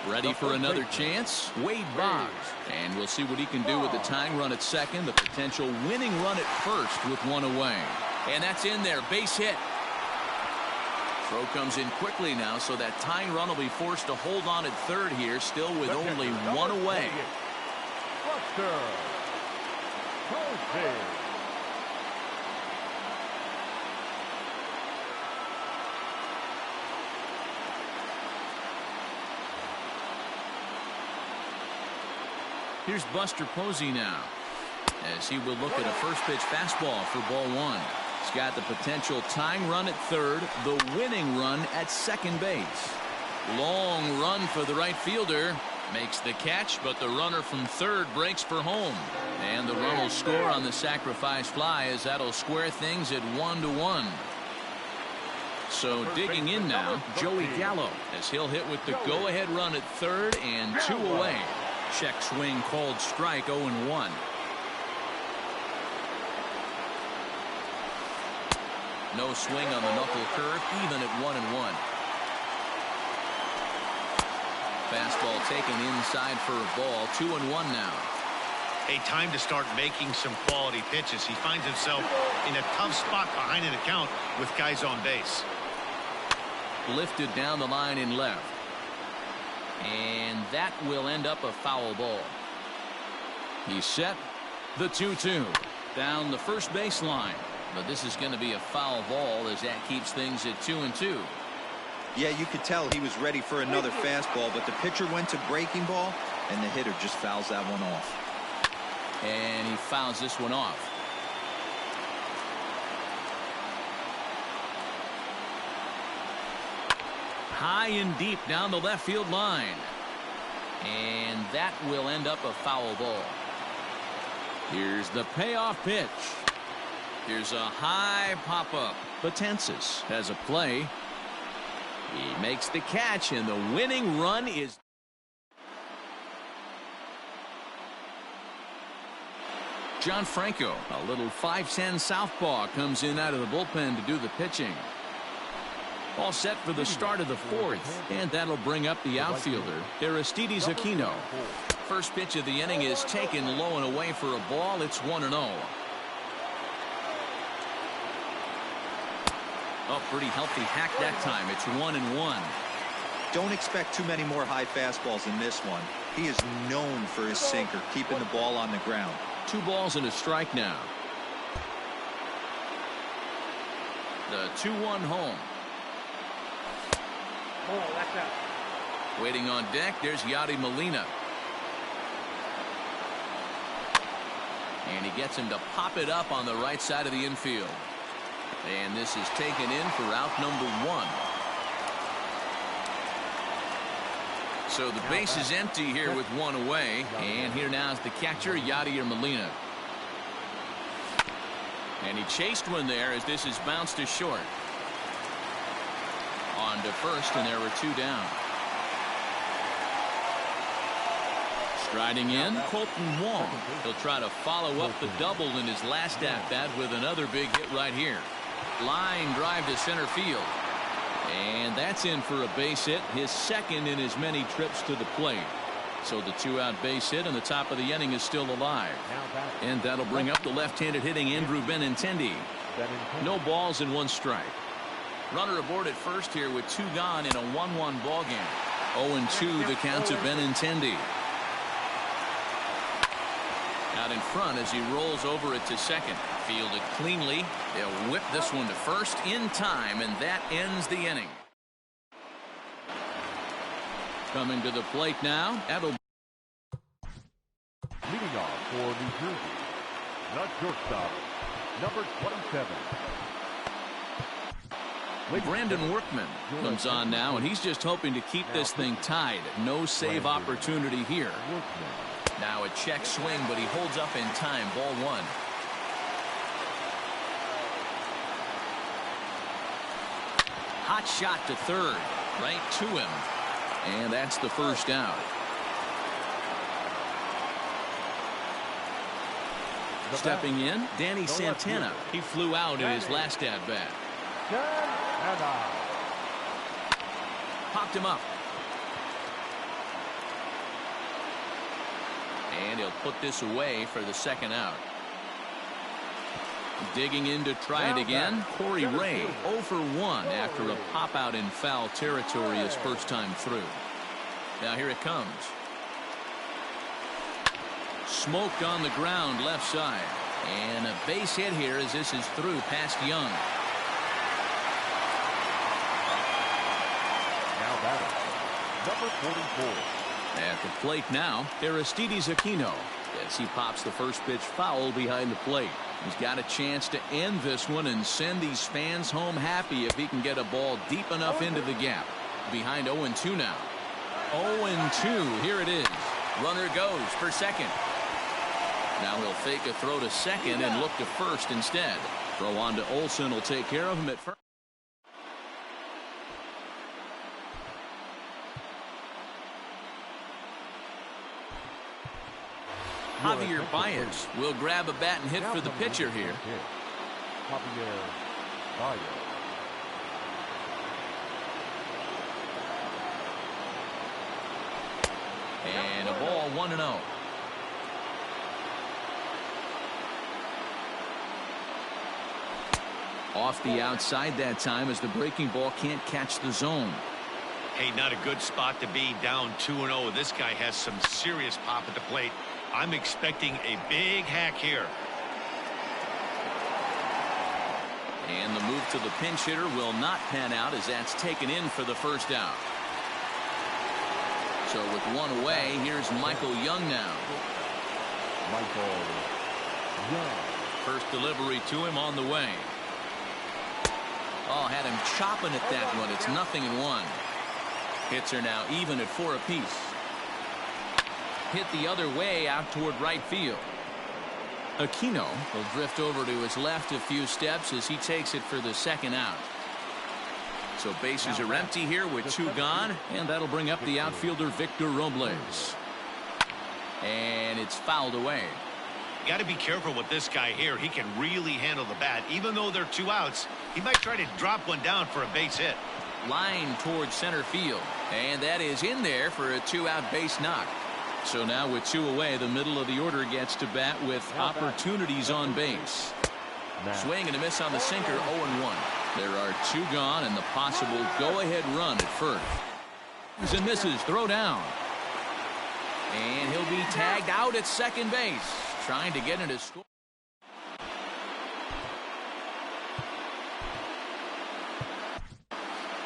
Ready for another chance? Wade Boggs. And we'll see what he can do with the tying run at second, the potential winning run at first with one away. And that's in there, base hit. Throw comes in quickly now, so that tying run will be forced to hold on at third here, still with only one away. Here's Buster Posey now, as he will look at a first pitch fastball for ball one. He's got the potential tying run at third, the winning run at second base. Long run for the right fielder. Makes the catch, but the runner from third breaks for home. And the run will score on the sacrifice fly, as that'll square things at 1-1. So digging in now, Joey Gallo, as he'll hit with the go-ahead run at third and two away. Check swing called strike, 0-1. No swing on the knuckle curve, even at 1-1. Fastball taken inside for a ball, 2-1 now. A time to start making some quality pitches. He finds himself in a tough spot behind an account with guys on base. Lifted down the line in left. And that will end up a foul ball. He's set. The 2-2 down the first baseline. But this is going to be a foul ball as that keeps things at 2-2. Yeah, you could tell he was ready for another fastball, but the pitcher went to breaking ball, and the hitter just fouls that one off. And he fouls this one off. High and deep down the left field line. And that will end up a foul ball. Here's the payoff pitch. Here's a high pop-up. Betances has a play. He makes the catch, and the winning run is... John Franco, a little 5'10" southpaw, comes in out of the bullpen to do the pitching. All set for the start of the fourth, and that'll bring up the outfielder, Aristides Aquino. First pitch of the inning is taken low and away for a ball. It's 1-0. Oh, pretty healthy hack that time. It's 1-1. Don't expect too many more high fastballs in this one. He is known for his sinker, keeping the ball on the ground. 2 balls and a strike now. The 2-1 home. Oh, that's out. Waiting on deck, there's Yadi Molina. And he gets him to pop it up on the right side of the infield. And this is taken in for out number 1. So the base is empty here with 1 away. And here now is the catcher, Yadier Molina. And he chased one there as this is bounced to short. On to first, and there were 2 down. Striding in, Colton Wong. He'll try to follow up the double in his last at-bat with another big hit right here. Line drive to center field. And that's in for a base hit, his second in as many trips to the plate. So the 2-out base hit, and the top of the inning is still alive. And that'll bring up the left-handed hitting Andrew Benintendi. No balls and 1 strike. Runner aboard at first here with 2 gone in a 1-1 ball game. 0-2 the count to Benintendi. Out in front as he rolls over it to second. Fielded cleanly. They'll whip this one to first in time, and that ends the inning. Coming to the plate now. Leading off for New Jersey, the shortstop, number 27. Brandon Workman comes on now, and he's just hoping to keep this thing tied. No save opportunity here. Now a check swing, but he holds up in time. Ball 1. Hot shot to third. Right to him. And that's the first out. Stepping in, Danny Santana. He flew out in his last at-bat. Popped him up. And he'll put this away for the second out. Digging in to try it again, Corey Ray, 0 for 1 after a pop out in foul territory his first time through. Now here it comes. Smoked on the ground left side. And a base hit here as this is through past Young. Now batting, number 44. At the plate now, Aristides Aquino, as he pops the first pitch foul behind the plate. He's got a chance to end this one and send these fans home happy if he can get a ball deep enough into the gap. Behind 0-2 now. 0-2, here it is. Runner goes for second. Now he'll fake a throw to second and look to first instead. Throw on to Olsen will take care of him at first. Javier Baez will grab a bat and hit for the pitcher here. Javier Baez. And a ball 1-0. Off the outside that time as the breaking ball can't catch the zone. Hey, not a good spot to be, down 2-0. This guy has some serious pop at the plate. I'm expecting a big hack here. And the move to the pinch hitter will not pan out as that's taken in for the first out. So with one away, here's Michael Young now. Michael Young. First delivery to him on the way. Oh, had him chopping at that one. It's 0-1. Hits are now even at 4 apiece. Hit the other way out toward right field. Aquino will drift over to his left a few steps as he takes it for the second out. So bases are empty here with 2 gone, and that'll bring up the outfielder Victor Robles. And it's fouled away. You got to be careful with this guy here. He can really handle the bat. Even though they're 2 outs, he might try to drop one down for a base hit. Line towards center field, and that is in there for a 2-out base knock. So now with 2 away, the middle of the order gets to bat with opportunities on base. Swing and a miss on the sinker, 0-1. There are 2 gone and the possible go-ahead run at first. And misses, throw down. And he'll be tagged out at second base, trying to get into score.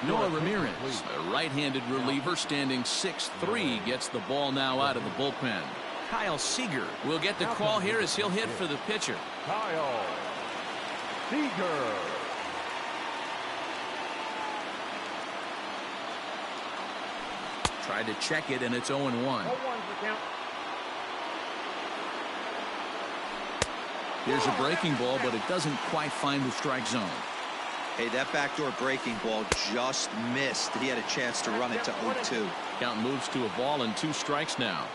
Noah Ramirez, a right-handed reliever standing 6'3", gets the ball now out of the bullpen. Kyle Seager will get the call here as he'll hit for the pitcher. Kyle Seager. Tried to check it, and it's 0-1. Here's a breaking ball, but it doesn't quite find the strike zone. Hey, that backdoor breaking ball just missed. He had a chance to run it to 0-2. Count moves to a ball and 2 strikes now.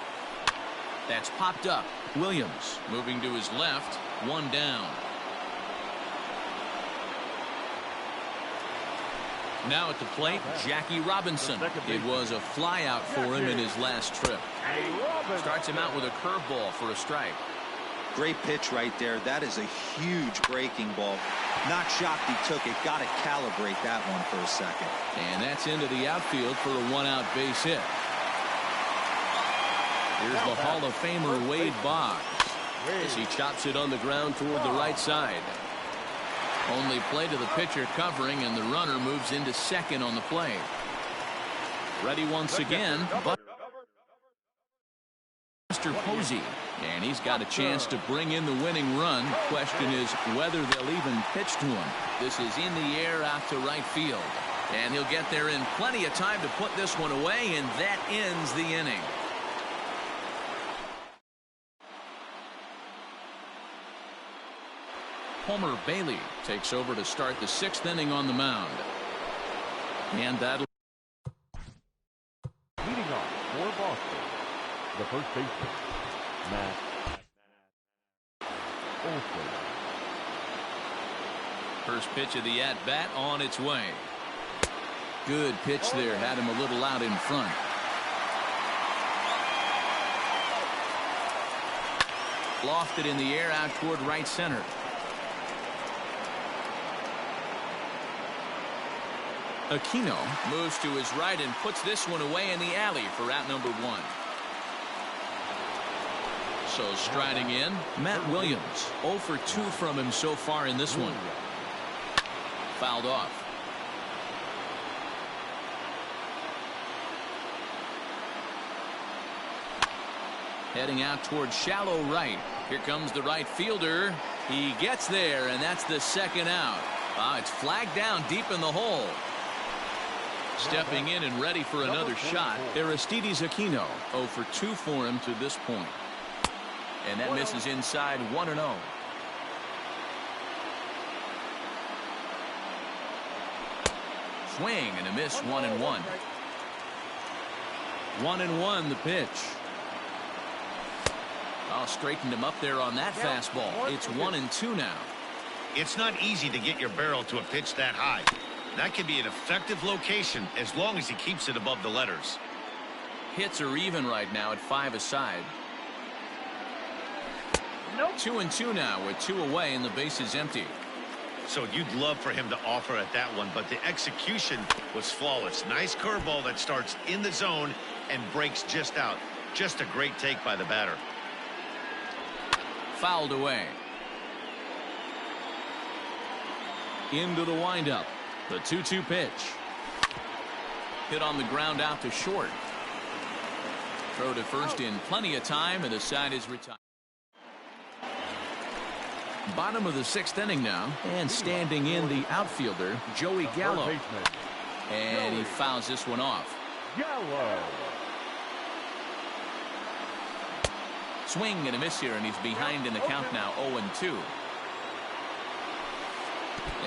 That's popped up. Williams moving to his left, 1 down. Now at the plate, Jackie Robinson. It was a fly out for him in his last trip. Starts him out with a curveball for a strike. Great pitch right there. That is a huge breaking ball. Not shocked he took it. Got to calibrate that one for a second. And that's into the outfield for a 1-out base hit. Here's the Hall of Famer Wade Boggs as he chops it on the ground toward the right side. Only play to the pitcher covering, and the runner moves into second on the play. Ready once again, but Mr. Posey, and he's got a chance to bring in the winning run. Question is whether they'll even pitch to him. This is in the air out to right field, and he'll get there in plenty of time to put this one away, and that ends the inning. Homer Bailey takes over to start the 6th inning on the mound. And that'll Leading off for Boston, the first baseman, Matt Olson. First pitch of the at-bat on its way. Good pitch there. Had him a little out in front. Lofted in the air out toward right center. Aquino moves to his right and puts this one away in the alley for out number 1. So striding in, Matt Williams. 0 for 2 from him so far in this one. Fouled off. Heading out toward shallow right. Here comes the right fielder. He gets there, and that's the 2nd out. It's flagged down deep in the hole. Stepping in and ready for another shot, Aristides Aquino. 0 for 2 for him to this point. And that misses inside 1-0. Swing and a miss, 1-1. 1-1 the pitch. Straightened him up there on that fastball. It's 1-2 now. It's not easy to get your barrel to a pitch that high. That can be an effective location as long as he keeps it above the letters. Hits are even right now at 5 aside. 2-2 now with 2 away and the base is empty. So you'd love for him to offer at that one, but the execution was flawless. Nice curveball that starts in the zone and breaks just out. Just a great take by the batter. fouled away. Into the windup. The 2-2 pitch. Hit on the ground out to short. Throw to first in plenty of time, and the side is retired. Bottom of the 6th inning now, and standing in the outfielder, Joey Gallo. And he fouls this one off. Gallo. Swing and a miss here, and he's behind in the count now, 0-2.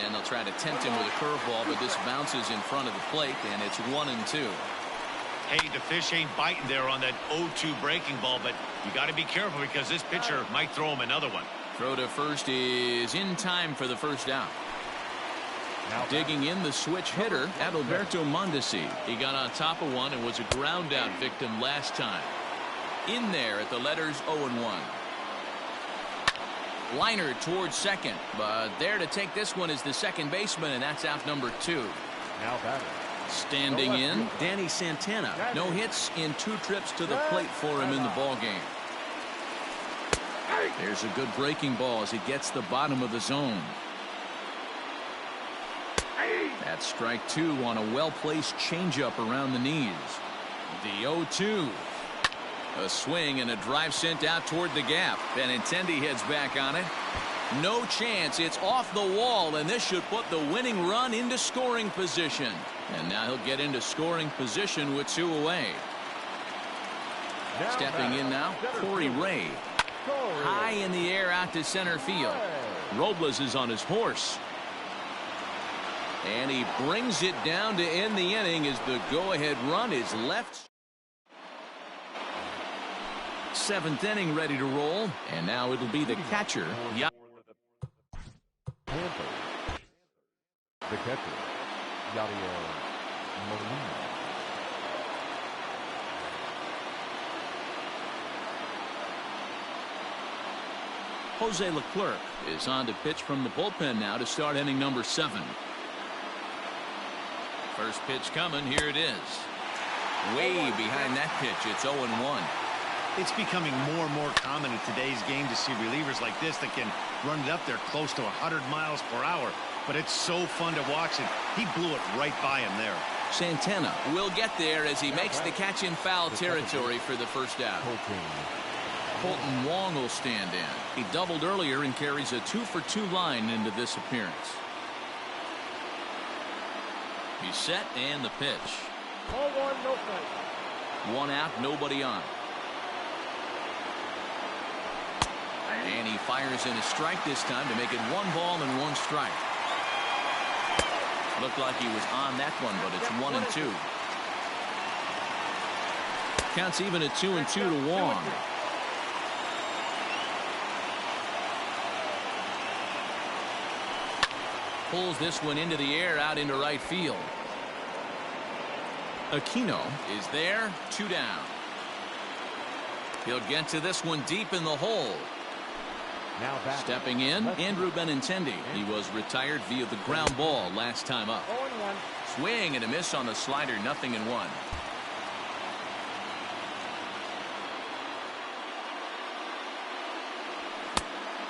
And they'll try to tempt him with a curveball, but this bounces in front of the plate, and it's 1-2. Hey, the fish ain't biting there on that 0-2 breaking ball, but you got to be careful because this pitcher might throw him another one. Throw to first is in time for the first out. Digging in the switch hitter, Adalberto Mondesi. He got on top of one and was a ground out victim last time. In there at the letters 0-1. Liner towards second, but there to take this one is the second baseman, and that's out number 2. Now batter. Standing in, Danny Santana. No hits in 2 trips to the plate for him in the ball game. There's a good breaking ball as he gets the bottom of the zone. That's strike 2 on a well-placed changeup around the knees. The 0-2. A swing and a drive sent out toward the gap. Benintendi heads back on it. No chance. It's off the wall, and this should put the winning run into scoring position. And now he'll get into scoring position with 2 away. Stepping in now, Corey Ray. High in the air out to center field. Robles is on his horse. And he brings it down to end the inning as the go-ahead run is left. 7th inning ready to roll. And now it'll be the catcher. The catcher, Yadier Molina. Jose Leclerc is on to pitch from the bullpen now to start inning number 7. First pitch coming. Here it is. Way behind that pitch. It's 0-1. It's becoming more and more common in today's game to see relievers like this that can run it up there close to 100 miles per hour. But it's so fun to watch it. He blew it right by him there. Santana will get there as he makes the catch in foul territory for the first out. Colton Wong will stand in. He doubled earlier and carries a 2-for-2 line into this appearance. He's set and the pitch. Ball 1, no strike. 1 out, nobody on. And he fires in a strike this time to make it 1 ball and 1 strike. Looked like he was on that one, but it's 1-2. Counts even at 2-2 to Wong. Pulls this one into the air out into right field. Aquino is there, 2 down. He'll get to this one deep in the hole. Now stepping in, Andrew Benintendi. He was retired via the ground ball last time up. 0-1. Swing and a miss on the slider, 0-1.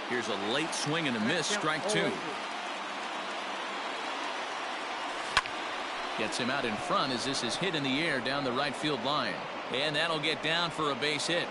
Here's a late swing and a miss, strike 2. Gets him out in front as this is hit in the air down the right field line. And that'll get down for a base hit.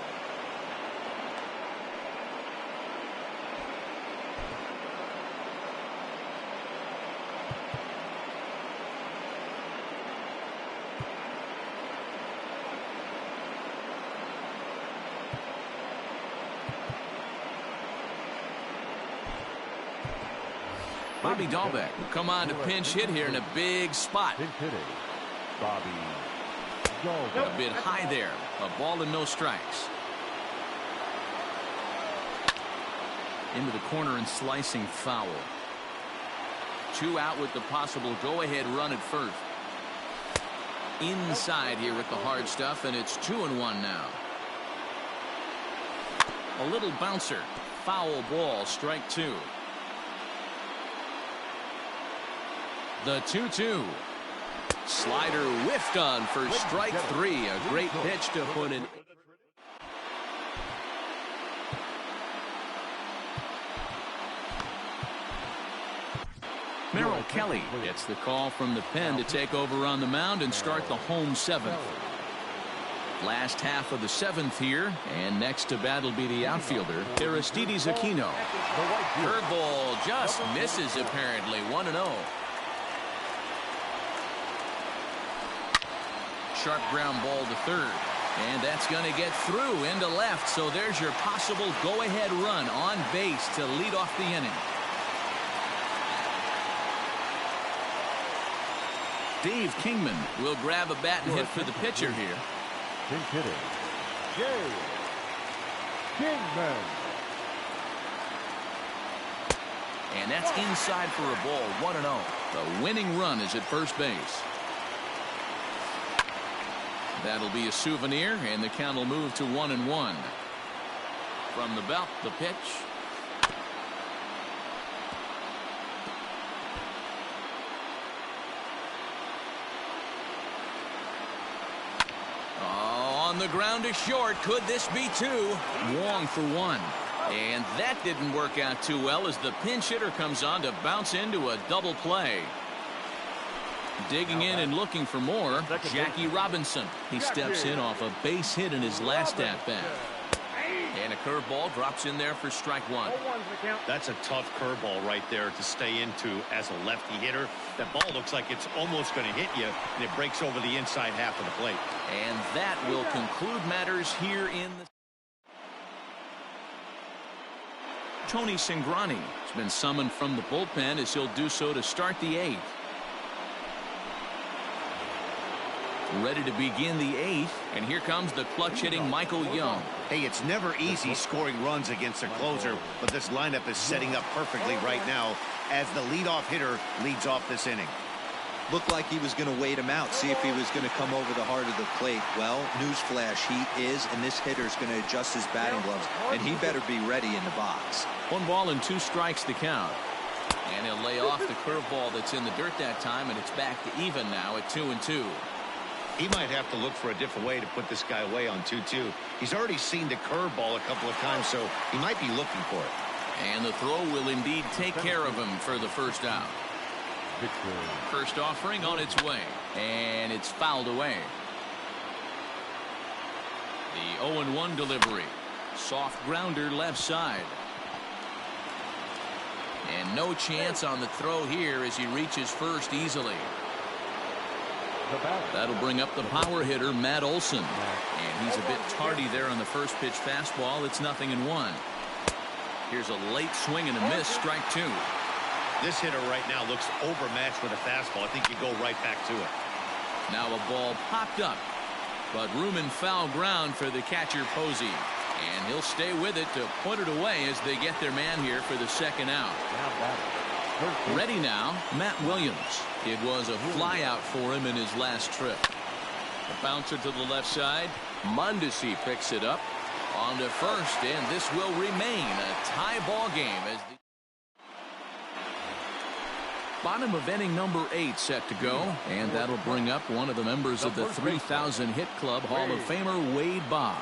Bobby Dahlbeck will come on to pinch hit here in a big spot. Pinch hitting, Bobby A bit high there. A ball and no strikes. Into the corner and slicing foul. 2 out with the possible go-ahead run at first. Inside here with the hard stuff, and it's 2-1 now. A little bouncer. Foul ball, strike 2. The 2-2. Slider whiffed on for strike 3. A great pitch to put it. Merrill Kelly gets the call from the pen to take over on the mound and start the home seventh. Last half of the seventh here, and next to bat will be the outfielder, Aristides Aquino. Curveball just misses apparently. 1-0. Sharp ground ball to third. And that's going to get through into left. So there's your possible go-ahead run on base to lead off the inning. Dave Kingman will grab a bat and hit for the pitcher here. Pinch hitting, Dave Kingman. And that's inside for a ball. 1-0. The winning run is at first base. That'll be a souvenir, and the count will move to 1-1. From the belt, the pitch. On the ground to short. Could this be two? Wong for one. And that didn't work out too well as the pinch hitter comes on to bounce into a double play. Digging in and looking for more, Jackie Robinson. He steps in off a base hit in his last at-bat. And a curveball drops in there for strike one. That's a tough curveball right there to stay into as a lefty hitter. That ball looks like it's almost going to hit you, and it breaks over the inside half of the plate. And that will conclude matters here in the... Tony Cingrani has been summoned from the bullpen as he'll do so to start the eighth. Ready to begin the eighth, and here comes the clutch hitting Michael Young. Hey, it's never easy scoring runs against a closer, but this lineup is setting up perfectly right now as the leadoff hitter leads off this inning. Looked like he was going to wait him out, see if he was going to come over the heart of the plate. Well, newsflash, he is, and this hitter's going to adjust his batting gloves, and he better be ready in the box. 1-2 strikes the count. And he'll lay off the curveball that's in the dirt that time, and it's back to even now at 2-2. He might have to look for a different way to put this guy away on 2-2. He's already seen the curveball a couple of times, so he might be looking for it. And the throw will indeed take care of him for the first out. First offering on its way, and it's fouled away. The 0-1 delivery. Soft grounder left side. And no chance on the throw here as he reaches first easily. That'll bring up the power hitter, Matt Olson. And he's a bit tardy there on the first pitch fastball. It's 0-1. Here's a late swing and a miss, strike two. This hitter right now looks overmatched with a fastball. I think you go right back to it. Now a ball popped up, but room and foul ground for the catcher Posey. And he'll stay with it to put it away as they get their man here for the second out. Ready now, Matt Williams. It was a fly out for him in his last trip. The bouncer to the left side. Mondesi picks it up on to first, and this will remain a tie ball game as the bottom of inning number 8 set to go, and that'll bring up one of the members of the 3,000 hit club, Hall of Famer Wade Boggs.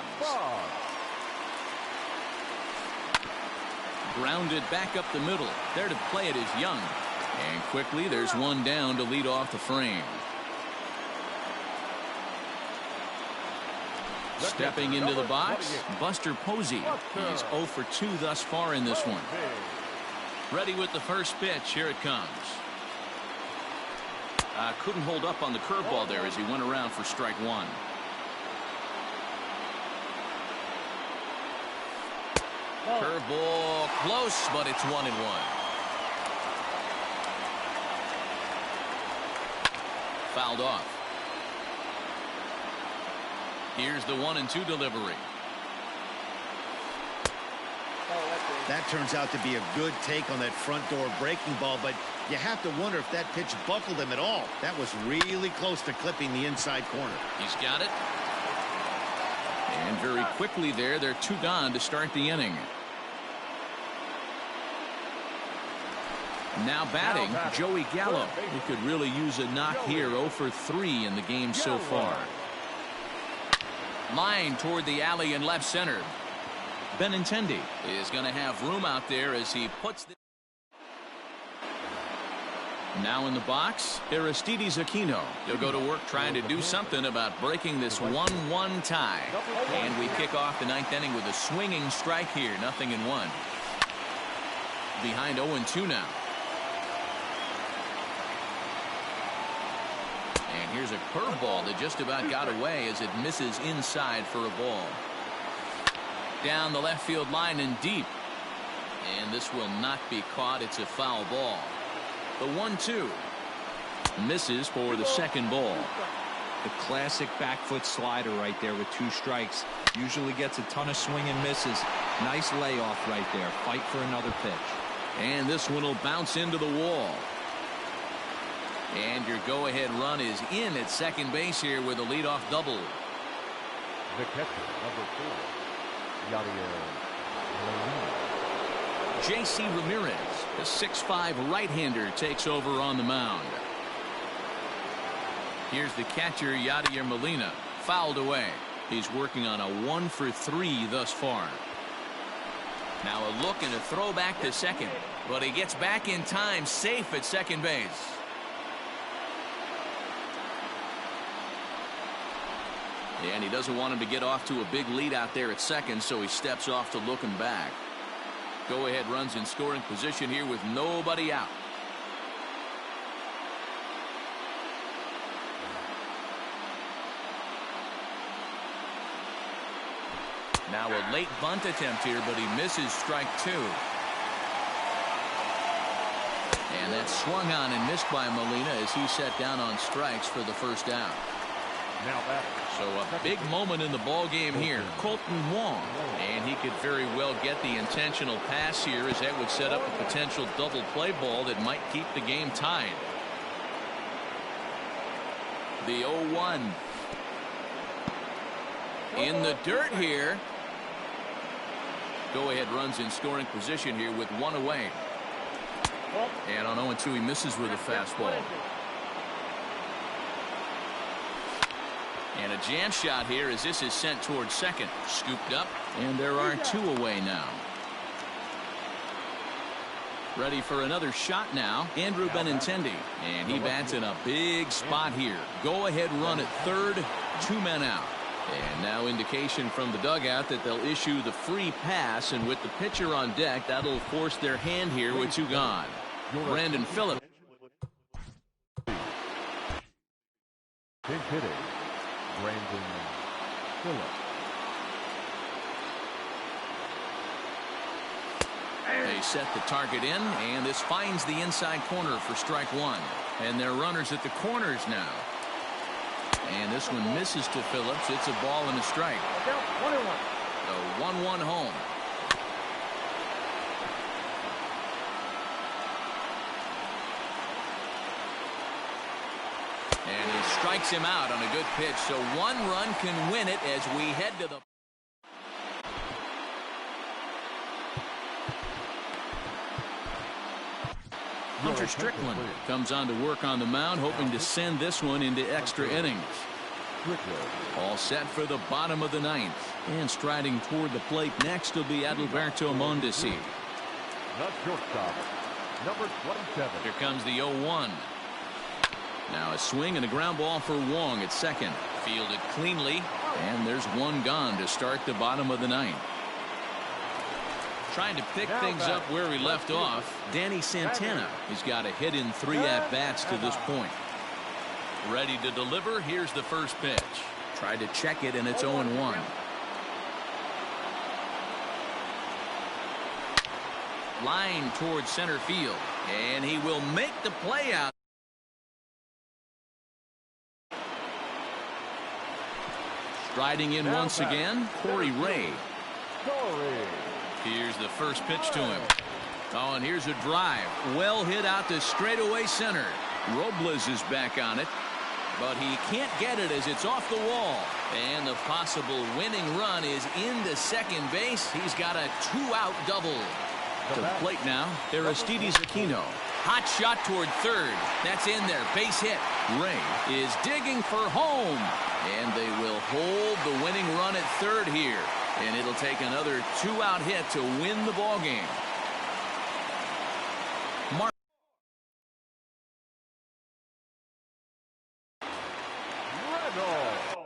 Grounded back up the middle. There to play it is Young. And quickly there's one down to lead off the frame. Stepping into the box, Buster Posey. He's 0 for 2 thus far in this one. Ready with the first pitch. Here it comes. Couldn't hold up on the curveball there as he went around for strike one. Curveball close, but it's 1-1. Fouled off. Here's the 1-2 delivery. That turns out to be a good take on that front door breaking ball, but you have to wonder if that pitch buckled him at all. That was really close to clipping the inside corner. He's got it. And very quickly there, they're 2 gone to start the inning. Now batting, Joey Gallo. He could really use a knock here. 0 for 3 in the game so far. Line toward the alley in left center. Benintendi is going to have room out there as he puts the... Now in the box, Aristides Aquino. He'll go to work trying to do something about breaking this 1-1 tie. And we kick off the ninth inning with a swinging strike here. 0-1. Behind 0-2 now. And here's a curveball that just about got away as it misses inside for a ball. Down the left field line and deep. And this will not be caught. It's a foul ball. The 1-2 misses for the second ball. The classic back foot slider right there with 2 strikes. Usually gets a ton of swing and misses. Nice layoff right there. Fight for another pitch. And this one will bounce into the wall. And your go-ahead run is in at second base here with a leadoff double. The catcher, number 4, Yadier Molina. J.C. Ramirez, the 6'5" right-hander, takes over on the mound. Here's the catcher, Yadier Molina, fouled away. He's working on a 1-for-3 thus far. Now a look and a throw back to second, but he gets back in time, safe at second base. And he doesn't want him to get off to a big lead out there at second, so he steps off to look him back. Go-ahead runs in scoring position here with nobody out. Now a late bunt attempt here, but he misses strike 2. And that's swung on and missed by Molina as he set down on strikes for the first out. So a big moment in the ball game here. Colton Wong, and he could very well get the intentional pass here as that would set up a potential double play ball that might keep the game tied. The 0-1 in the dirt here. Go ahead runs in scoring position here with 1 away. And on 0-2 he misses with a fastball. And a jam shot here as this is sent towards second. Scooped up, and there are 2 away now. Ready for another shot now, Andrew Benintendi. And he bats in a big spot here. Go ahead run at third, 2 men out. And now indication from the dugout that they'll issue the free pass, and with the pitcher on deck, that'll force their hand here with 2 gone. Brandon Phillips. Big hitting. Brandon Phillips. They set the target in, and this finds the inside corner for strike 1. And they're runners at the corners now. And this one misses to Phillips. It's a ball and a strike. The 1-1 home. And he strikes him out on a good pitch, so 1 run can win it as we head to the Hunter Strickland comes on to work on the mound, hoping to send this one into extra innings. All set for the bottom of the 9th. And striding toward the plate next will be Adalberto Mondesi. The shortstop, number 27. Here comes the 0-1. Now a swing and a ground ball for Wong at second. Fielded cleanly, and there's 1 gone to start the bottom of the 9th. Trying to pick things up where he left off, Danny Santana. He's got a hit in 3 at-bats to this point. Ready to deliver. Here's the first pitch. Tried to check it, and it's 0-1. Line towards center field, and he will make the play out. Striding in once again, Corey Ray. Here's the first pitch to him. Oh, and here's a drive. Well hit out to straightaway center. Robles is back on it, but he can't get it as it's off the wall. And the possible winning run is into second base. He's got a 2-out double. To the plate now, Aristides Aquino. Hot shot toward third. That's in there. Base hit. Ray is digging for home. And they will hold the winning run at third here. And it'll take another 2-out hit to win the ball game. 1-0.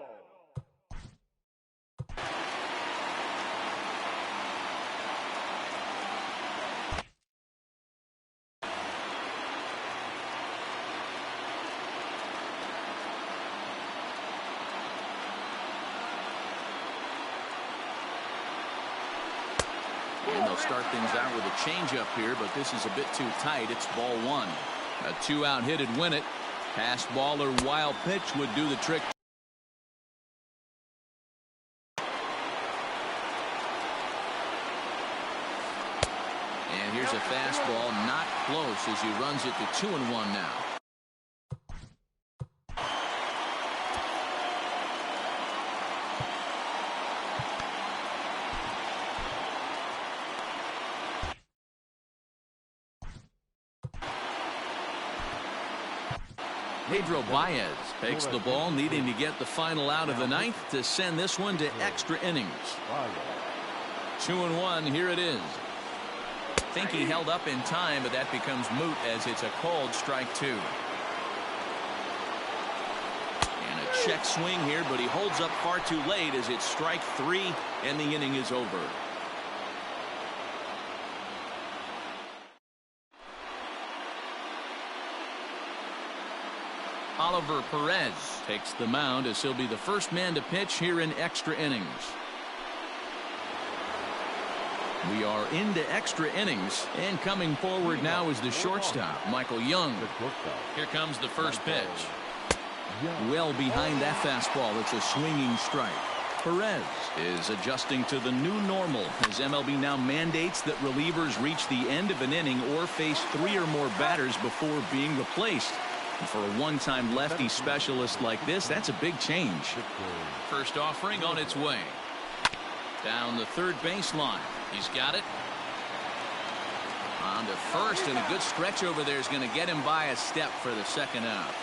And they'll start things out with a changeup here, but this is a bit too tight. It's ball one. A 2-out hit'd win it. Pass ball or wild pitch would do the trick. And here's a fastball, not close, as he runs it to 2-1 now. Pedro Baez takes the ball, needing to get the final out of the ninth to send this one to extra innings. 2-1, here it is. Think he held up in time, but that becomes moot as it's a called strike two. And a check swing here, but he holds up far too late as it's strike three and the inning is over. Oliver Perez takes the mound as he'll be the first man to pitch here in extra innings. We are into extra innings, and coming forward now is the shortstop, Michael Young. Here comes the first pitch. Well behind that fastball, it's a swinging strike. Perez is adjusting to the new normal as MLB now mandates that relievers reach the end of an inning or face 3 or more batters before being replaced. And for a one-time lefty specialist like this, that's a big change. First offering on its way. Down the third baseline. He's got it. On to first, and a good stretch over there is going to get him by a step for the second out.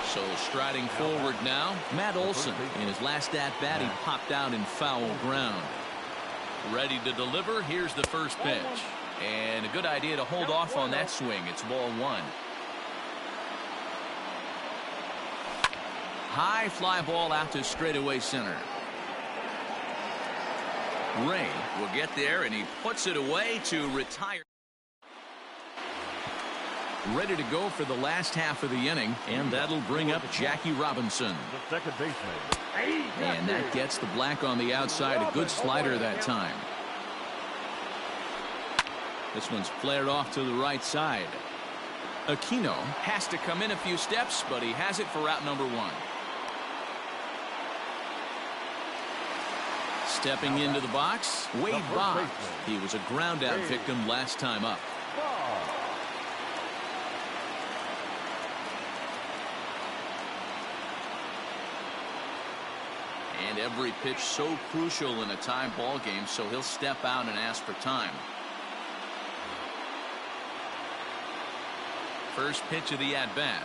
So striding forward now, Matt Olson. In his last at-bat, he popped out in foul ground. Ready to deliver. Here's the first pitch. And a good idea to hold off on that swing. It's ball one. High fly ball out to straightaway center. Ray will get there, and he puts it away to retire. Ready to go for the last half of the inning, and that'll bring up Jackie Robinson. The second baseman. And that gets the black on the outside. A good slider that time. This one's flared off to the right side. Aquino has to come in a few steps, but he has it for route number one. Stepping into the box, Wade Boggs. He was a ground out victim last time up. And every pitch so crucial in a tie ball game, so he'll step out and ask for time. First pitch of the at-bat.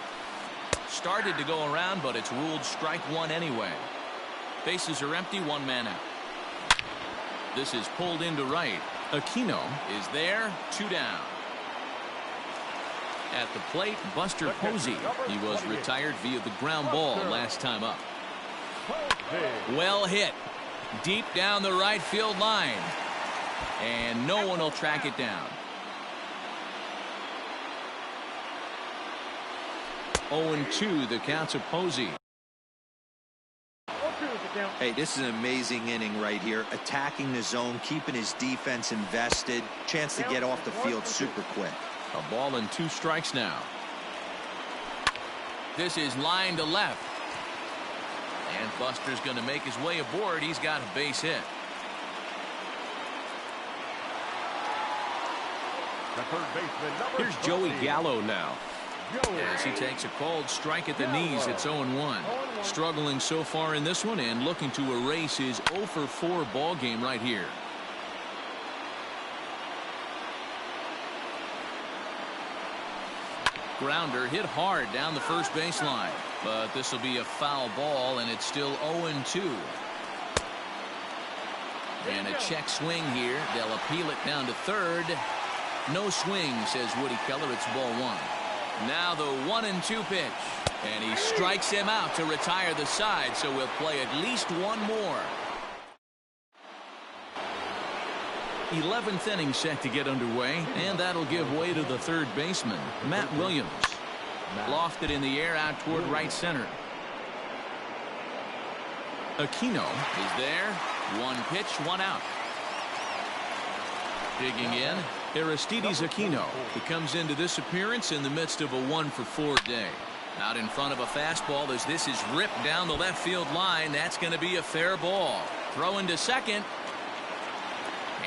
Started to go around, but it's ruled strike one anyway. Bases are empty, one man out. This is pulled into right. Aquino is there, 2 down. At the plate, Buster Posey. He was retired via the ground ball last time up. Well hit. Deep down the right field line. And no one will track it down. 0-2, the count of Posey. Hey, this is an amazing inning right here. Attacking the zone, keeping his defense invested. Chance to get off the field super quick. A ball and 2 strikes now. This is line to left. And Buster's going to make his way aboard. He's got a base hit. The third baseman, Here's Joey Gallo now. As he takes a called strike at the knees, it's 0-1. Struggling so far in this one and looking to erase his 0-for-4 ball game right here. Grounder hit hard down the first baseline, but this will be a foul ball, and it's still 0-2. And a check swing here. They'll appeal it down to third. No swing, says Woody Keller. It's ball one. Now the 1-2 pitch. And he strikes him out to retire the side, so we'll play at least one more. 11th inning set to get underway, and that'll give way to the third baseman, Matt Williams. Lofted in the air out toward right center. Aquino is there. One pitch, one out. Digging in, Aristides Aquino. He comes into this appearance in the midst of a 1-for-4 day. Out in front of a fastball as this is ripped down the left field line. That's going to be a fair ball. Throw into second.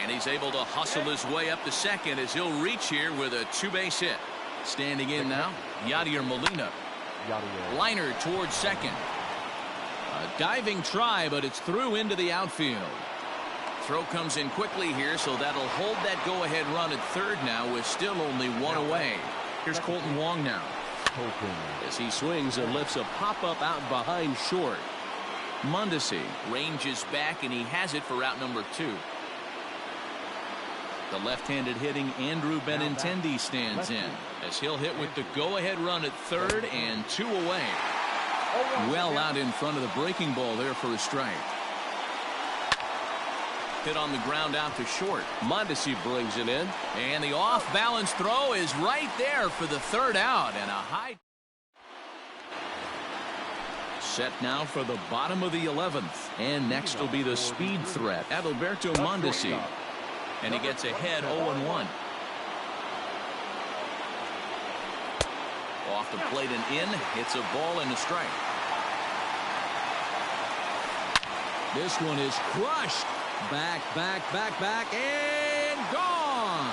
And he's able to hustle his way up to second as he'll reach here with a 2-base hit. Standing in now, Yadier Molina. Liner towards second. A diving try, but it's through into the outfield. Throw comes in quickly here, so that'll hold that go-ahead run at third now with still only one away. Here's Colton Wong now. As he swings and lifts a pop-up out behind short. Mondesi ranges back, and he has it for out number 2. The left-handed hitting Andrew Benintendi stands in as he'll hit with the go-ahead run at third and 2 away. Well out in front of the breaking ball there for a strike. Hit on the ground out to short. Mondesi brings it in. And the off-balance throw is right there for the third out. And a high. Set now for the bottom of the 11th. And next will be the speed threat, Adalberto Mondesi. And he gets ahead 0-1. Off the plate and in. Hits a ball and a strike. This one is crushed. Back, and gone.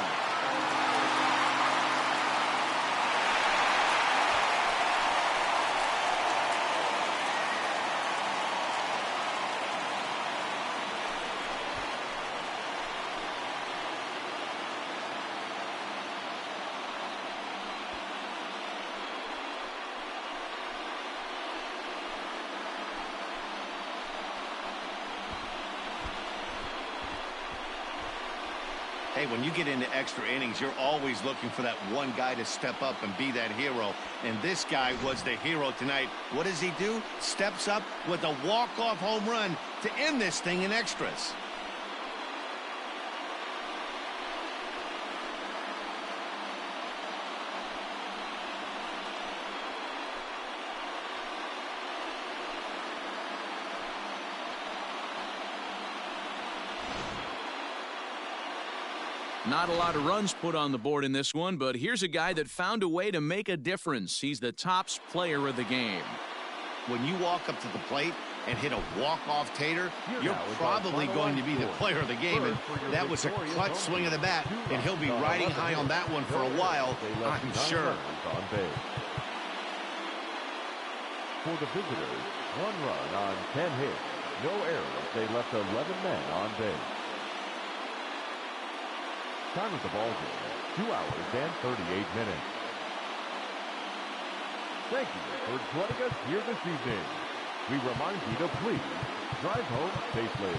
Hey, when you get into extra innings, you're always looking for that one guy to step up and be that hero. And this guy was the hero tonight. What does he do? Steps up with a walk-off home run to end this thing in extras. Not a lot of runs put on the board in this one, but here's a guy that found a way to make a difference. He's the tops player of the game. When you walk up to the plate and hit a walk-off tater, you're probably going to be the player of the game. And that was a clutch swing of the bat, and he'll be riding high on that one for a while, I'm sure. For the visitors, 1 run on 10 hits. No errors. They left 11 men on base. Time of the ball game, 2 hours and 38 minutes. Thank you for joining us here this evening. We remind you to please drive home safely.